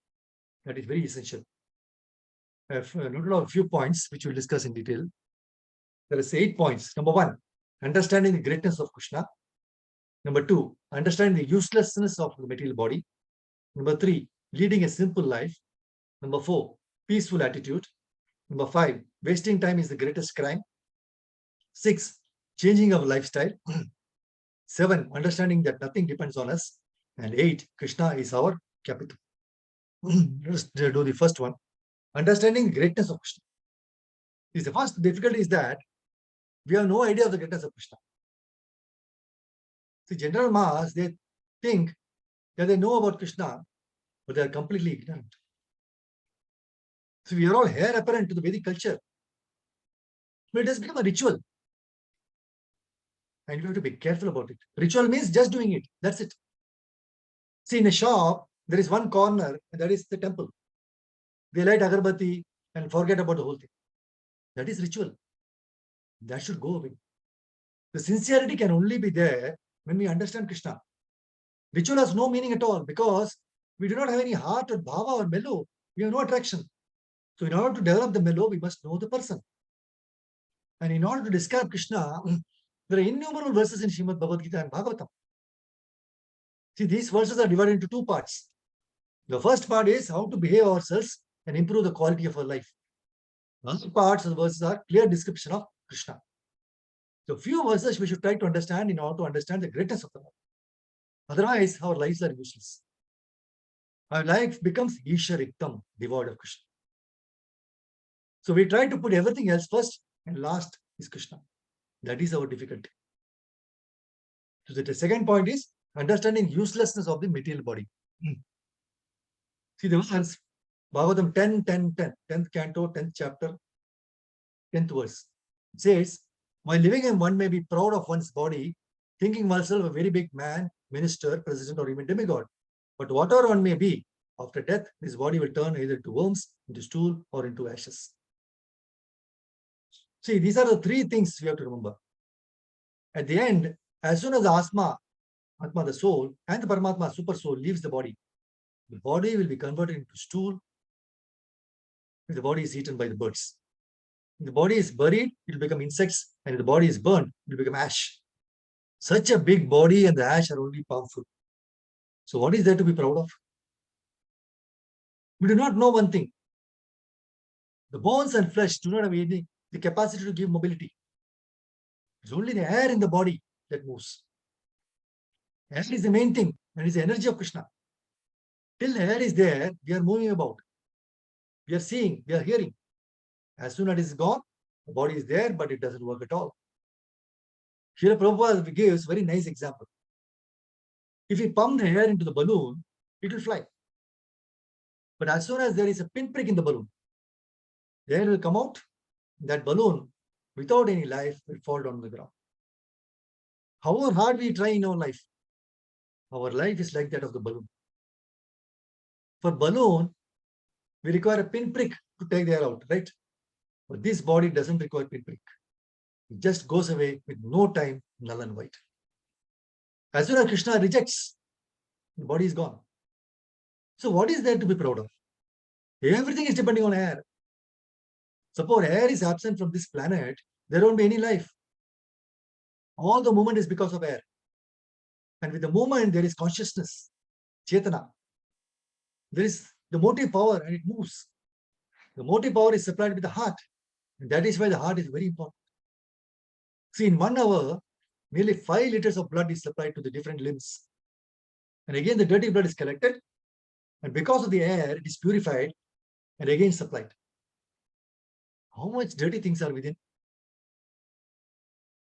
That is very essential. I have noted out a few points which we'll discuss in detail. There are 8 points. Number 1, understanding the greatness of Krishna. Number 2, understanding the uselessness of the material body. Number 3, leading a simple life. Number 4, peaceful attitude. Number 5, wasting time is the greatest crime. 6, changing our lifestyle. 7, understanding that nothing depends on us. And 8, Krishna is our capital. Let's do the first one. Understanding the greatness of Krishna. The first difficulty is that we have no idea of the greatness of Krishna. The general mass, they think that they know about Krishna, but they are completely ignorant. So we are all heir apparent to the Vedic culture. But it has become a ritual. And you have to be careful about it. Ritual means just doing it. That's it. See, in a shop, there is one corner, and that is the temple. They light agarbatti and forget about the whole thing. That is ritual. That should go away. The sincerity can only be there when we understand Krishna. Ritual has no meaning at all because we do not have any heart or bhava or mellow. We have no attraction. So in order to develop the mellow, we must know the person. And in order to describe Krishna, there are innumerable verses in Srimad Bhagavad Gita and Bhagavatam. See, these verses are divided into 2 parts. The first part is how to behave ourselves and improve the quality of our life. The other parts of the verses are clear description of Krishna. So few verses we should try to understand in order to understand the greatness of the Lord. Otherwise, our lives are useless. Our life becomes Isha Riktam, devoid of Krishna. So we try to put everything else first, and last is Krishna. That is our difficulty. So the second point is understanding uselessness of the material body. See the verse, Bhagavatam 10:10, 10th canto, 10th chapter, 10th verse. It says, while living in one may be proud of one's body, thinking oneself a very big man, minister, president, or even demigod. But whatever one may be, after death, his body will turn either to worms, into stool, or into ashes. See, these are the 3 things we have to remember. At the end, as soon as the Atma, the soul, and the Paramatma, super soul, leaves the body will be converted into stool. If the body is eaten by the birds. If the body is buried, it will become insects, and if the body is burned, it will become ash. Such a big body and the ash are only powerful. So what is there to be proud of? We do not know one thing. The bones and flesh do not have the capacity to give mobility. It's only the air in the body that moves. Air is the main thing, and it's the energy of Krishna. Till air is there, we are moving about. We are seeing, we are hearing. As soon as it is gone, the body is there, but it doesn't work at all. Here, Prabhupada gives a very nice example. If we pump the air into the balloon, it will fly. But as soon as there is a pinprick in the balloon, the air will come out. That balloon, without any life, will fall down on the ground. However hard we try in our life is like that of the balloon. For balloon, we require a pinprick to take the air out, right? But this body doesn't require pinprick. It just goes away with no time, null and white. As soon as Krishna rejects, the body is gone. So what is there to be proud of? Everything is depending on air. Suppose air is absent from this planet, there won't be any life. All the movement is because of air. And with the movement, there is consciousness, chetana. There is the motive power and it moves. The motive power is supplied with the heart. And that is why the heart is very important. See, in 1 hour, nearly 5 liters of blood is supplied to the different limbs. And again, the dirty blood is collected. And because of the air, it is purified and again supplied. How much dirty things are within?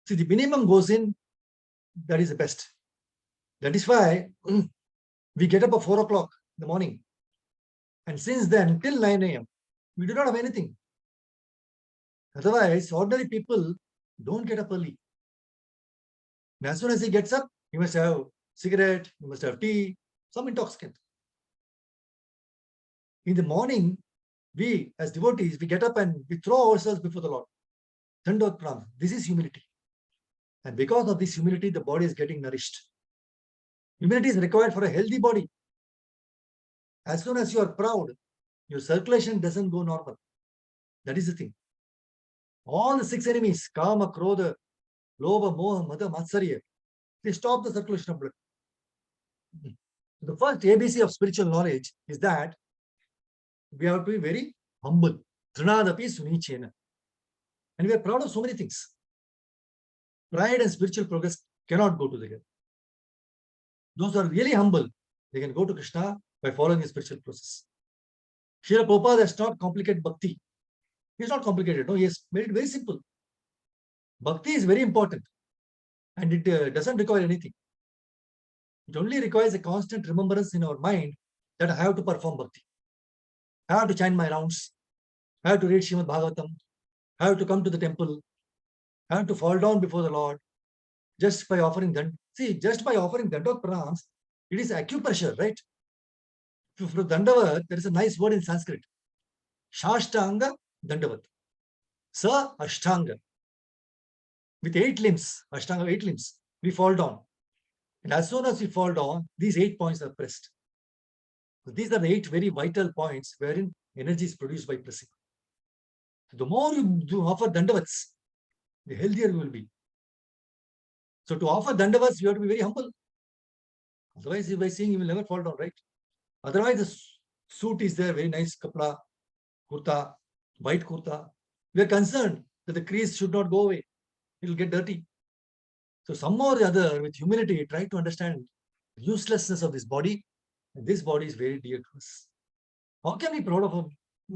See, the minimum goes in, that is the best. That is why we get up at 4 o'clock in the morning. And since then, till 9 a.m., we do not have anything. Otherwise, ordinary people don't get up early. And as soon as he gets up, he must have cigarette, he must have tea, some intoxicant. In the morning, we as devotees, we get up and we throw ourselves before the Lord. Dandot pranam. This is humility. And because of this humility, the body is getting nourished. Humility is required for a healthy body. As soon as you are proud, your circulation doesn't go normal. That is the thing. All the 6 enemies, Kama, Krodha, Lobha, Moha, Mada, Matsarya, they stop the circulation of blood. The first ABC of spiritual knowledge is that we have to be very humble. Trinadapi Sunichena. And we are proud of so many things. Pride and spiritual progress cannot go together. Those who are really humble, they can go to Krishna by following the spiritual process. Srila Prabhupada has not complicated bhakti. He is not complicated. No, he has made it very simple. Bhakti is very important and it doesn't require anything. It only requires a constant remembrance in our mind that I have to perform bhakti. I have to chant my rounds. I have to read Srimad Bhagavatam. I have to come to the temple. I have to fall down before the Lord just by offering dand. See, just by offering dandot pranams, it is acupressure, right? For Dandavat, there is a nice word in Sanskrit. Shashtanga Dandavat. Sa Ashtanga. With 8 limbs, Ashtanga 8 limbs, we fall down. And as soon as we fall down, these 8 points are pressed. So these are the 8 very vital points wherein energy is produced by pressing. So the more you offer Dandavats, the healthier you will be. So to offer Dandavats, you have to be very humble. Otherwise, by seeing, you will never fall down, right? Otherwise, the suit is there, very nice kapla, kurta, white kurta. We are concerned that the crease should not go away. It will get dirty. So somehow or the other, with humility, try to understand the uselessness of this body. And this body is very dear to us. How can we be proud of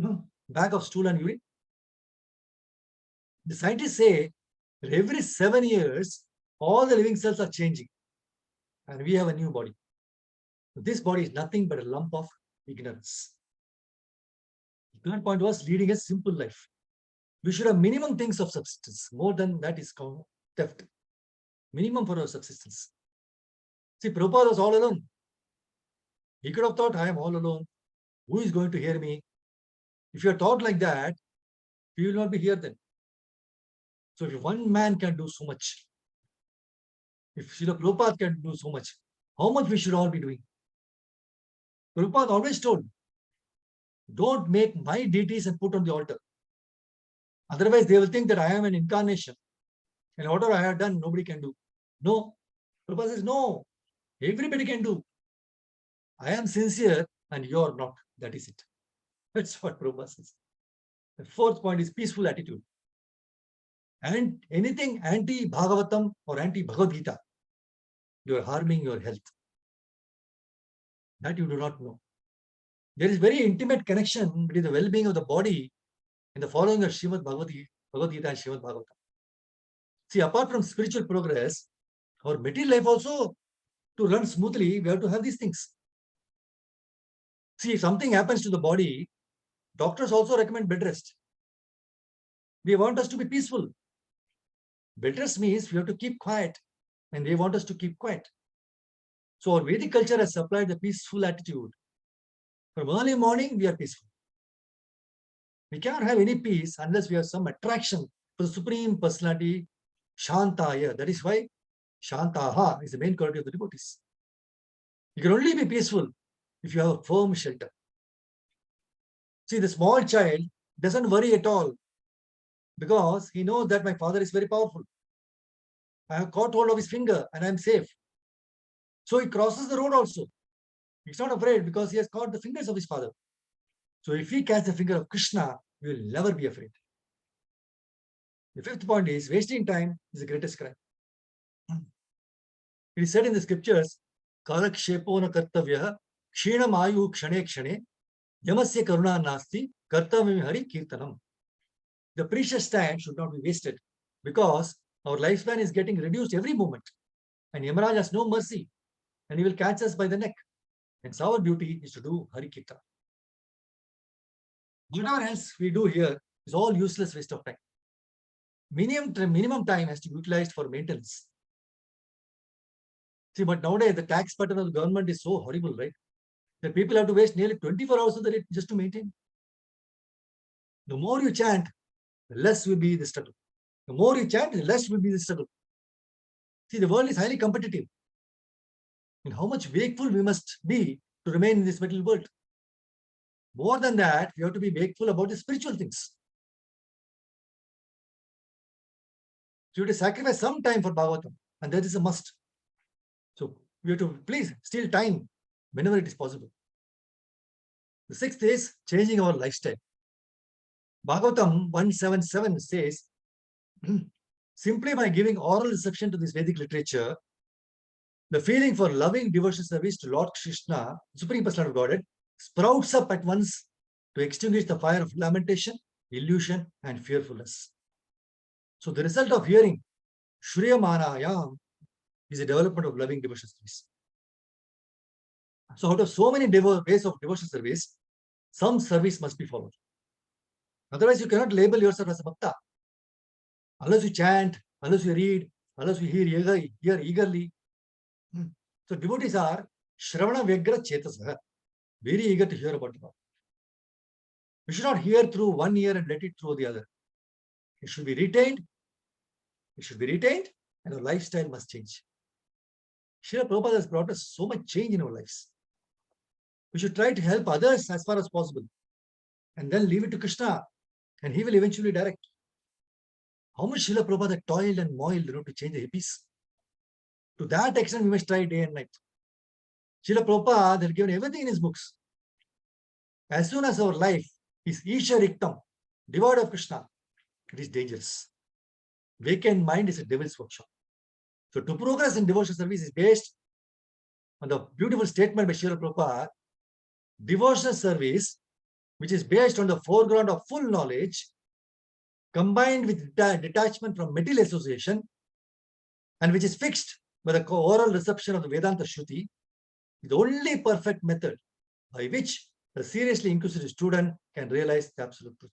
a bag of stool and urine? The scientists say that every 7 years, all the living cells are changing. And we have a new body. This body is nothing but a lump of ignorance. The third point was leading a simple life. We should have minimum things of subsistence. More than that is called theft. Minimum for our subsistence. See, Prabhupada was all alone. He could have thought, I am all alone. Who is going to hear me? If you are thought like that, you will not be here then. So if one man can do so much, if Srila Prabhupada can do so much, how much we should all be doing? Prabhupada always told, don't make my deities and put on the altar. Otherwise, they will think that I am an incarnation. And whatever I have done, nobody can do. No. Prabhupada says, no. Everybody can do. I am sincere and you are not. That is it. That's what Prabhupada says. The fourth point is peaceful attitude. And anything anti-Bhagavatam or anti-Bhagavad Gita, you are harming your health. That you do not know. There is very intimate connection between the well-being of the body and the following of Srimad Bhagavad Gita and Srimad Bhagavatam. See, apart from spiritual progress, our material life also, to run smoothly, we have to have these things. See, if something happens to the body, doctors also recommend bed rest. They want us to be peaceful. Bed rest means we have to keep quiet, and they want us to keep quiet. So our Vedic culture has supplied the peaceful attitude. From early morning, we are peaceful. We cannot have any peace unless we have some attraction for the Supreme Personality, Shantaya. That is why Shantaha is the main quality of the devotees. You can only be peaceful if you have a firm shelter. See, the small child doesn't worry at all because he knows that my father is very powerful. I have caught hold of his finger and I am safe. So he crosses the road also. He's not afraid because he has caught the fingers of his father. So if he catches the finger of Krishna, he will never be afraid. The fifth point is wasting time is the greatest crime. It is said in the scriptures, Karakshepona kartavya kshinam ayu kshane kshane yamasya karuna nasti kartavya hari kirtanam. The precious time should not be wasted because our lifespan is getting reduced every moment. And Yamaraj has no mercy and he will catch us by the neck. And so our duty is to do Hari Kirtan. Whatever else we do here is all useless waste of time. Minimum time has to be utilized for maintenance. See, but nowadays the tax pattern of the government is so horrible, right? That people have to waste nearly 24 hours of the day just to maintain. The more you chant, the less will be the struggle. The more you chant, the less will be the struggle. See, the world is highly competitive. And how much wakeful we must be to remain in this material world. More than that, we have to be wakeful about the spiritual things. So you have to sacrifice some time for Bhagavatam, and that is a must. So we have to please steal time whenever it is possible. The sixth is changing our lifestyle. Bhagavatam 177 says, simply by giving oral reception to this Vedic literature, the feeling for loving devotional service to Lord Krishna, Supreme Personality of Godhead, sprouts up at once to extinguish the fire of lamentation, illusion, and fearfulness. So the result of hearing Shriyamanayam is a development of loving devotional service. So out of so many ways of devotional service, some service must be followed. Otherwise, you cannot label yourself as a bhakta. Unless you chant, unless you read, unless you hear eagerly. So devotees are Shravana Vyagra Chetasah, very eager to hear about the Lord. We should not hear through one ear and let it through the other. It should be retained. It should be retained, and our lifestyle must change. Srila Prabhupada has brought us so much change in our lives. We should try to help others as far as possible, and then leave it to Krishna, and he will eventually direct. How much Srila Prabhupada toiled and moiled to change the hippies? To that extent, we must try day and night. Srila Prabhupada had given everything in his books. As soon as our life is Isha Riktam, devoid of Krishna, it is dangerous. Vacant mind is a devil's workshop. So to progress in devotional service is based on the beautiful statement by Srila Prabhupada, devotional service, which is based on the foreground of full knowledge, combined with detachment from material association, and which is fixed by the oral reception of the Vedanta Shruti, is the only perfect method by which a seriously inquisitive student can realize the absolute truth.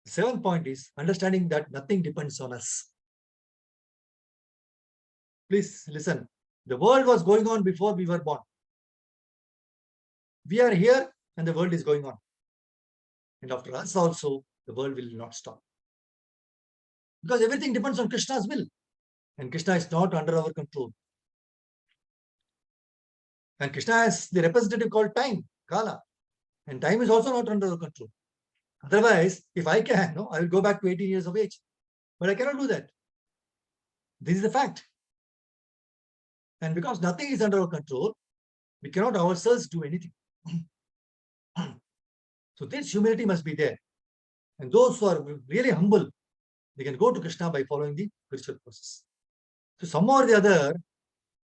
The seventh point is understanding that nothing depends on us. Please listen. The world was going on before we were born. We are here and the world is going on. And after us also, the world will not stop. Because everything depends on Krishna's will. And Krishna is not under our control. And Krishna has the representative called time, Kala. And time is also not under our control. Otherwise, if I can, I will go back to 18 years of age. But I cannot do that. This is the fact. And because nothing is under our control, we cannot ourselves do anything. So this humility must be there. And those who are really humble, they can go to Krishna by following the spiritual process. So somehow or the other,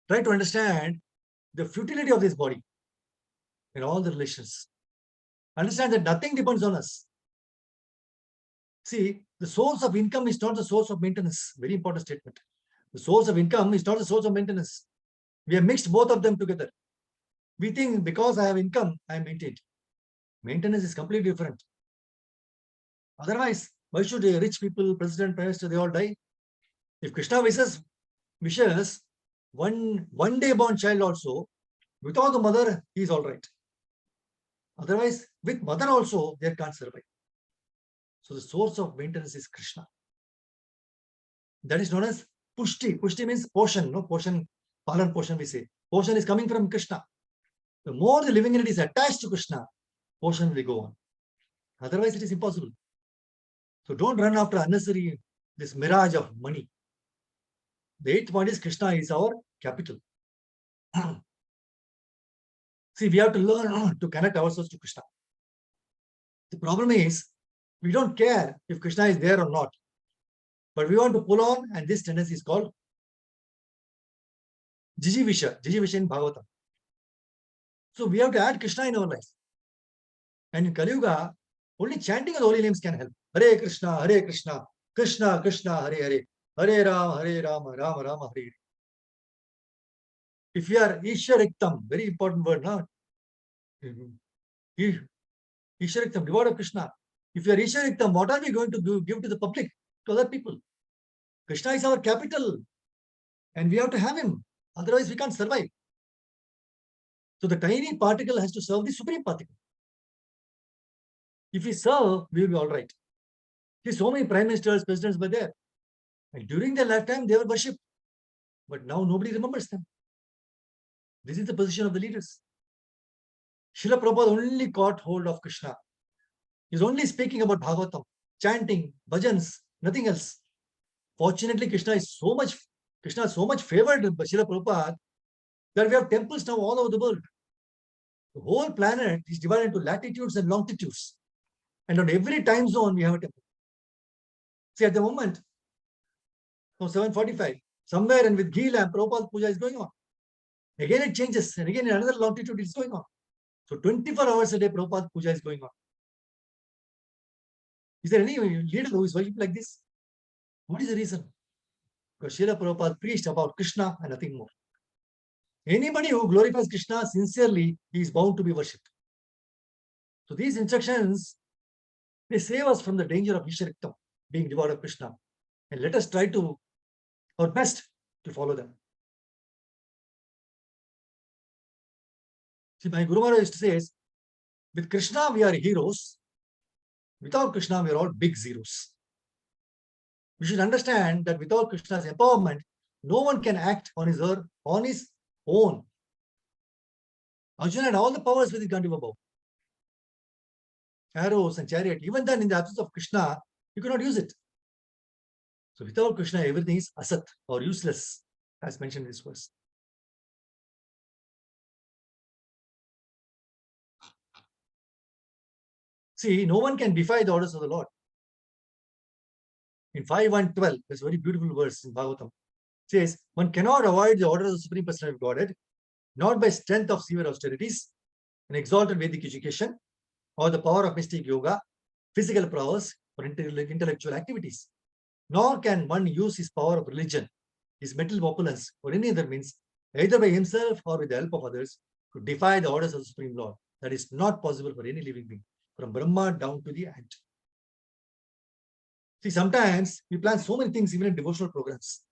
try to understand the futility of this body in all the relations. Understand that nothing depends on us. See, the source of income is not the source of maintenance. Very important statement. The source of income is not the source of maintenance. We have mixed both of them together. We think because I have income, I am maintained. Maintenance is completely different. Otherwise, why should rich people, president, prime minister, they all die? If Krishna wishes one day born child also Without the mother, he is all right. Otherwise, with mother also, they can't survive. So the source of maintenance is Krishna. That is known as pushti. Pushti means portion, no portion, palan portion we say. Portion is coming from Krishna. The more the living entity is attached to Krishna, portion will go on. Otherwise, it is impossible. So don't run after unnecessary, this mirage of money. The eighth point is Krishna is our capital. See, we have to learn to connect ourselves to Krishna. The problem is, we don't care if Krishna is there or not, but we want to pull on, and this tendency is called Jijivisha in Bhagavatam. So we have to add Krishna in our life. And in Kali Yuga, only chanting of the holy names can help. Hare Krishna, Krishna Krishna, Hare Hare, Hare Rama, Rama Rama, Hare Hare. If we are Ishariktam, very important word, no? Ishariktam, devotee of Krishna. If you are Ishariktam, what are we going to give to the public, to other people? Krishna is our capital, and we have to have him. Otherwise, we can't survive. So the tiny particle has to serve the supreme particle. If we serve, we will be all right. See, so many prime ministers, presidents were there. And during their lifetime, they were worshipped. But now nobody remembers them. This is the position of the leaders. Srila Prabhupada only caught hold of Krishna. He's only speaking about Bhagavatam, chanting, bhajans, nothing else. Fortunately, Krishna is so much favored by Srila Prabhupada that we have temples now all over the world. The whole planet is divided into latitudes and longitudes. And on every time zone, we have a temple. See, at the moment, now 7:45, somewhere and with ghee lamp, Prabhupada puja is going on. Again, it changes, and again, in another longitude, it's going on. So 24 hours a day, Prabhupada puja is going on. Is there any leader who is worshipped like this? What is the reason? Because Srila Prabhupada preached about Krishna and nothing more. Anybody who glorifies Krishna sincerely, he is bound to be worshipped. So these instructions, they save us from the danger of Ishariktam, being devotee of Krishna. And let us try to our best to follow them. See, my Guru Maharaj used to say, with Krishna we are heroes. Without Krishna, we are all big zeros. We should understand that without Krishna's empowerment, no one can act on his own. Arjuna had all the powers with his Gandiva bow. Arrows and chariot. Even then, in the absence of Krishna, you cannot use it. So without Krishna, everything is asat or useless, as mentioned in this verse. See, no one can defy the orders of the Lord. In 5:1:12, there's a very beautiful verse in Bhagavatam. It says, one cannot avoid the order of the Supreme Personality of Godhead, not by strength of severe austerities, an exalted Vedic education, or the power of mystic yoga, physical prowess, or intellectual activities. Nor can one use his power of religion, his mental opulence, or any other means, either by himself or with the help of others, to defy the orders of the Supreme Lord. That is not possible for any living being, from Brahma down to the ant. See, sometimes we plan so many things, even in devotional programs.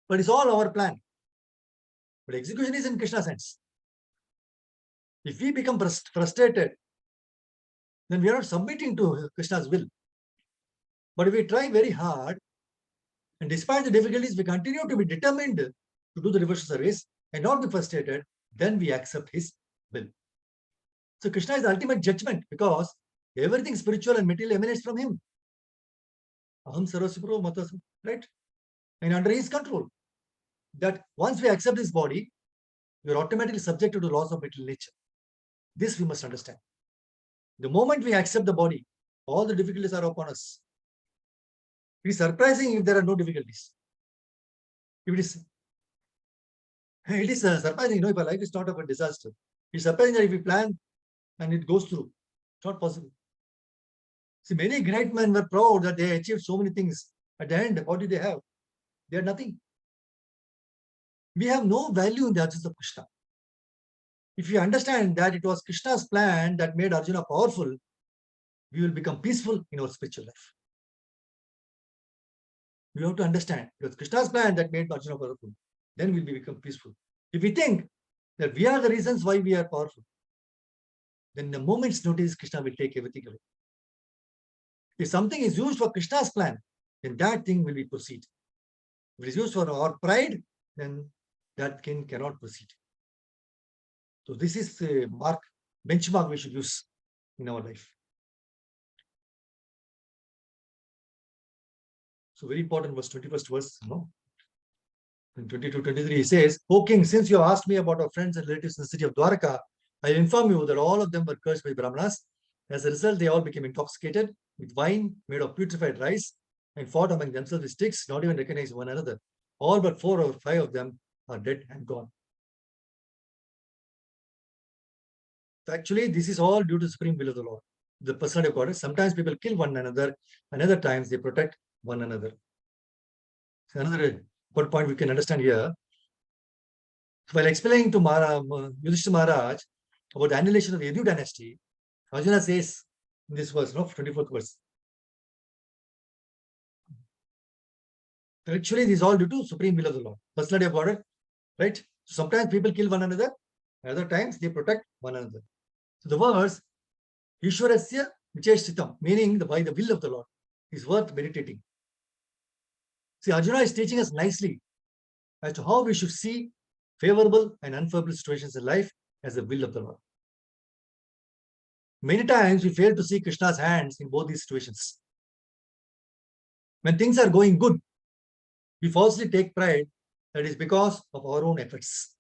But it's all our plan. But execution is in Krishna's hands. If we become frustrated, then we are not submitting to Krishna's will. But if we try very hard, and despite the difficulties, we continue to be determined to do the devotional service and not be frustrated, then we accept his will. So Krishna is the ultimate judgment because everything spiritual and material emanates from him. Aham sarvasya matasam, right? And under his control. That once we accept this body, we are automatically subjected to laws of material nature. This we must understand. The moment we accept the body, all the difficulties are upon us. It is surprising if there are no difficulties. It is surprising, if our life is not of a disaster. It's surprising that if we plan and it goes through, it's not possible. See, many great men were proud that they achieved so many things. At the end, what did they have? They had nothing. We have no value in the absence of Krishna. If you understand that it was Krishna's plan that made Arjuna powerful, we will become peaceful in our spiritual life. We have to understand it was Krishna's plan that made Arjuna powerful. Then we'll become peaceful. If we think that we are the reasons why we are powerful, then the moment's notice, Krishna will take everything away. If something is used for Krishna's plan, then that thing will be proceed. If it is used for our pride, then that thing cannot proceed. So this is the benchmark we should use in our life. So very important verse, 21st verse, In 22-23, he says, O king, since you have asked me about our friends and relatives in the city of Dwaraka, I inform you that all of them were cursed by Brahmanas. As a result, they all became intoxicated with wine made of putrefied rice and fought among themselves with sticks, not even recognizing one another. All but 4 or 5 of them are dead and gone. So actually, this is all due to the supreme will of the Lord, the personality of God. Sometimes people kill one another, and other times they protect one another. So another good point we can understand here. While explaining to Yudhishthira Maharaj about the annihilation of the Yadu dynasty, Arjuna says in this verse, 24th verse, actually this is all due to supreme will of the Lord, personality of God, right? So sometimes people kill one another, other times they protect one another. So the verse, Ishwarasya Vicheshtitam, meaning by the will of the Lord, is worth meditating. See, Arjuna is teaching us nicely as to how we should see favorable and unfavorable situations in life as the will of the Lord. Many times we fail to see Krishna's hands in both these situations. When things are going good, we falsely take pride that is because of our own efforts.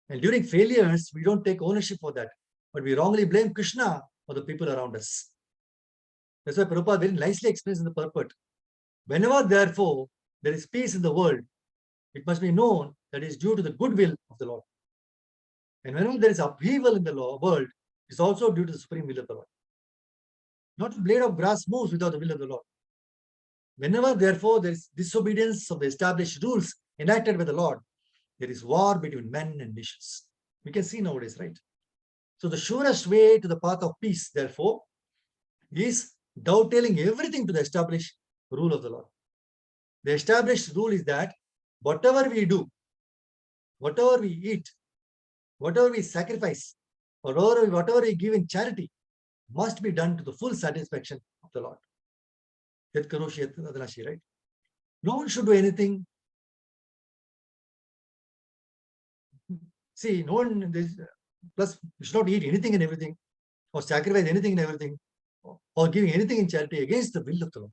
And during failures, we don't take ownership for that, but we wrongly blame Krishna or the people around us. That's why Prabhupada very nicely explains in the purport. Whenever, therefore, there is peace in the world, it must be known that it is due to the goodwill of the Lord. And whenever there is upheaval in the world, it is also due to the supreme will of the Lord. Not a blade of grass moves without the will of the Lord. Whenever, therefore, there is disobedience of the established rules enacted by the Lord, there is war between men and nations. We can see nowadays, right? So the surest way to the path of peace, therefore, is dovetailing everything to the established rule of the Lord. The established rule is that whatever we do, whatever we eat, whatever we sacrifice, or whatever we give in charity, must be done to the full satisfaction of the Lord. Right? No one should do anything. See, no one, plus you should not eat anything and everything, or sacrifice anything and everything, or giving anything in charity against the will of the Lord.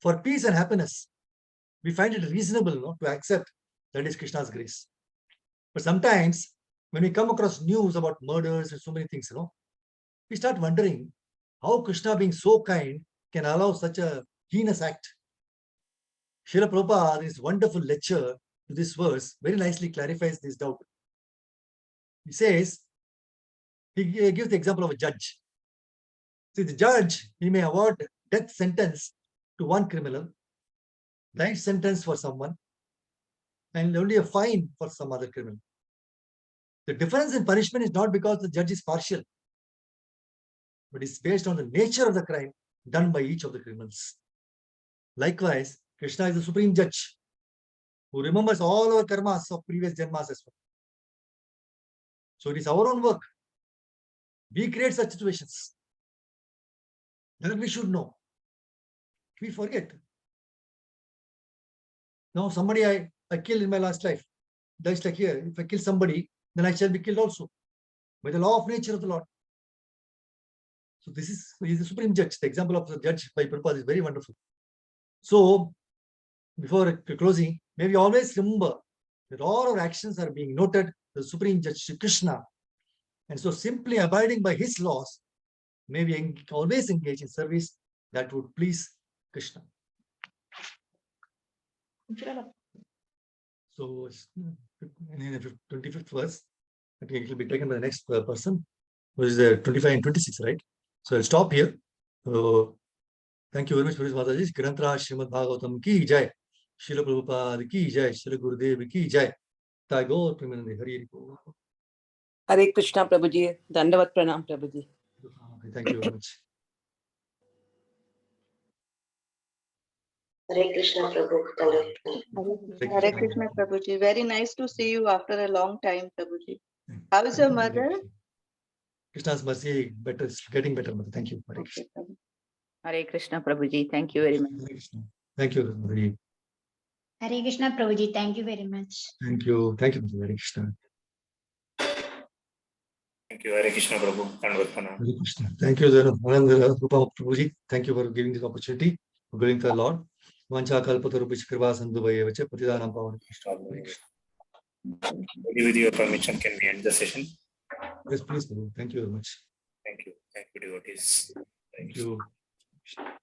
For peace and happiness, we find it reasonable to accept that is Krishna's grace. But sometimes when we come across news about murders and so many things, we start wondering how Krishna, being so kind, can allow such a heinous act. Srila Prabhupada, in his wonderful lecture to this verse, very nicely clarifies this doubt. He says, he gives the example of a judge. See, the judge, he may award death sentence to one criminal, life sentence for someone, and only a fine for some other criminal. The difference in punishment is not because the judge is partial, but it's based on the nature of the crime done by each of the criminals. Likewise, Krishna is the supreme judge who remembers all our karmas of previous janmas as well. So it is our own work. We create such situations. That we should know. We forget. Now somebody I killed in my last life. That's like here. If I kill somebody, then I shall be killed also. By the law of nature of the Lord. So this is, he is the supreme judge. The example of the judge by Prabhupada is very wonderful. So before closing, may we always remember that all our actions are being noted the supreme judge Shri Krishna. And so simply abiding by his laws, may we always engage in service that would please Krishna. So in the 25th verse, I think it will be taken by the next person, which is 25 and 26, right? So I'll stop here. So thank you very much for this, Mataji. Grantra Srimad Bhagavatam ki jai. Srila Prabhupada ki jai. Srila Gurudev ki jai. Tagore Premanande Hari. Hare Krishna, Prabhuji. Dandavat Pranam, Prabhuji. Thank you very much. Hare Krishna, Prabhu. Hare Krishna, Prabhuji. Very nice to see you after a long time, Prabhuji. How is your mother? Krishna's mercy, better, getting better, mother. Thank you. Hare Krishna. Okay, Prabhu. Hare Krishna, Prabhuji. Thank you very much. Hare Krishna. Thank you, Mother. Hare Krishna, Prabhuji. Thank you very much. Thank you. Thank you, Mother. Hare Krishna. Thank you. Hare Krishna, Prabhu. Pāṇḍavas. Hare Krishna. Thank you, Ananda Rupa Prabhuji. Thank you for giving this opportunity, for going to the Lord. Vancha kalpatarupish kriva sandhu vayevacha patidanam pavan. With your permission, can we end the session? Yes, please, Prabhu. Thank you very much. Thank you. Thank you, devotees. Thank you.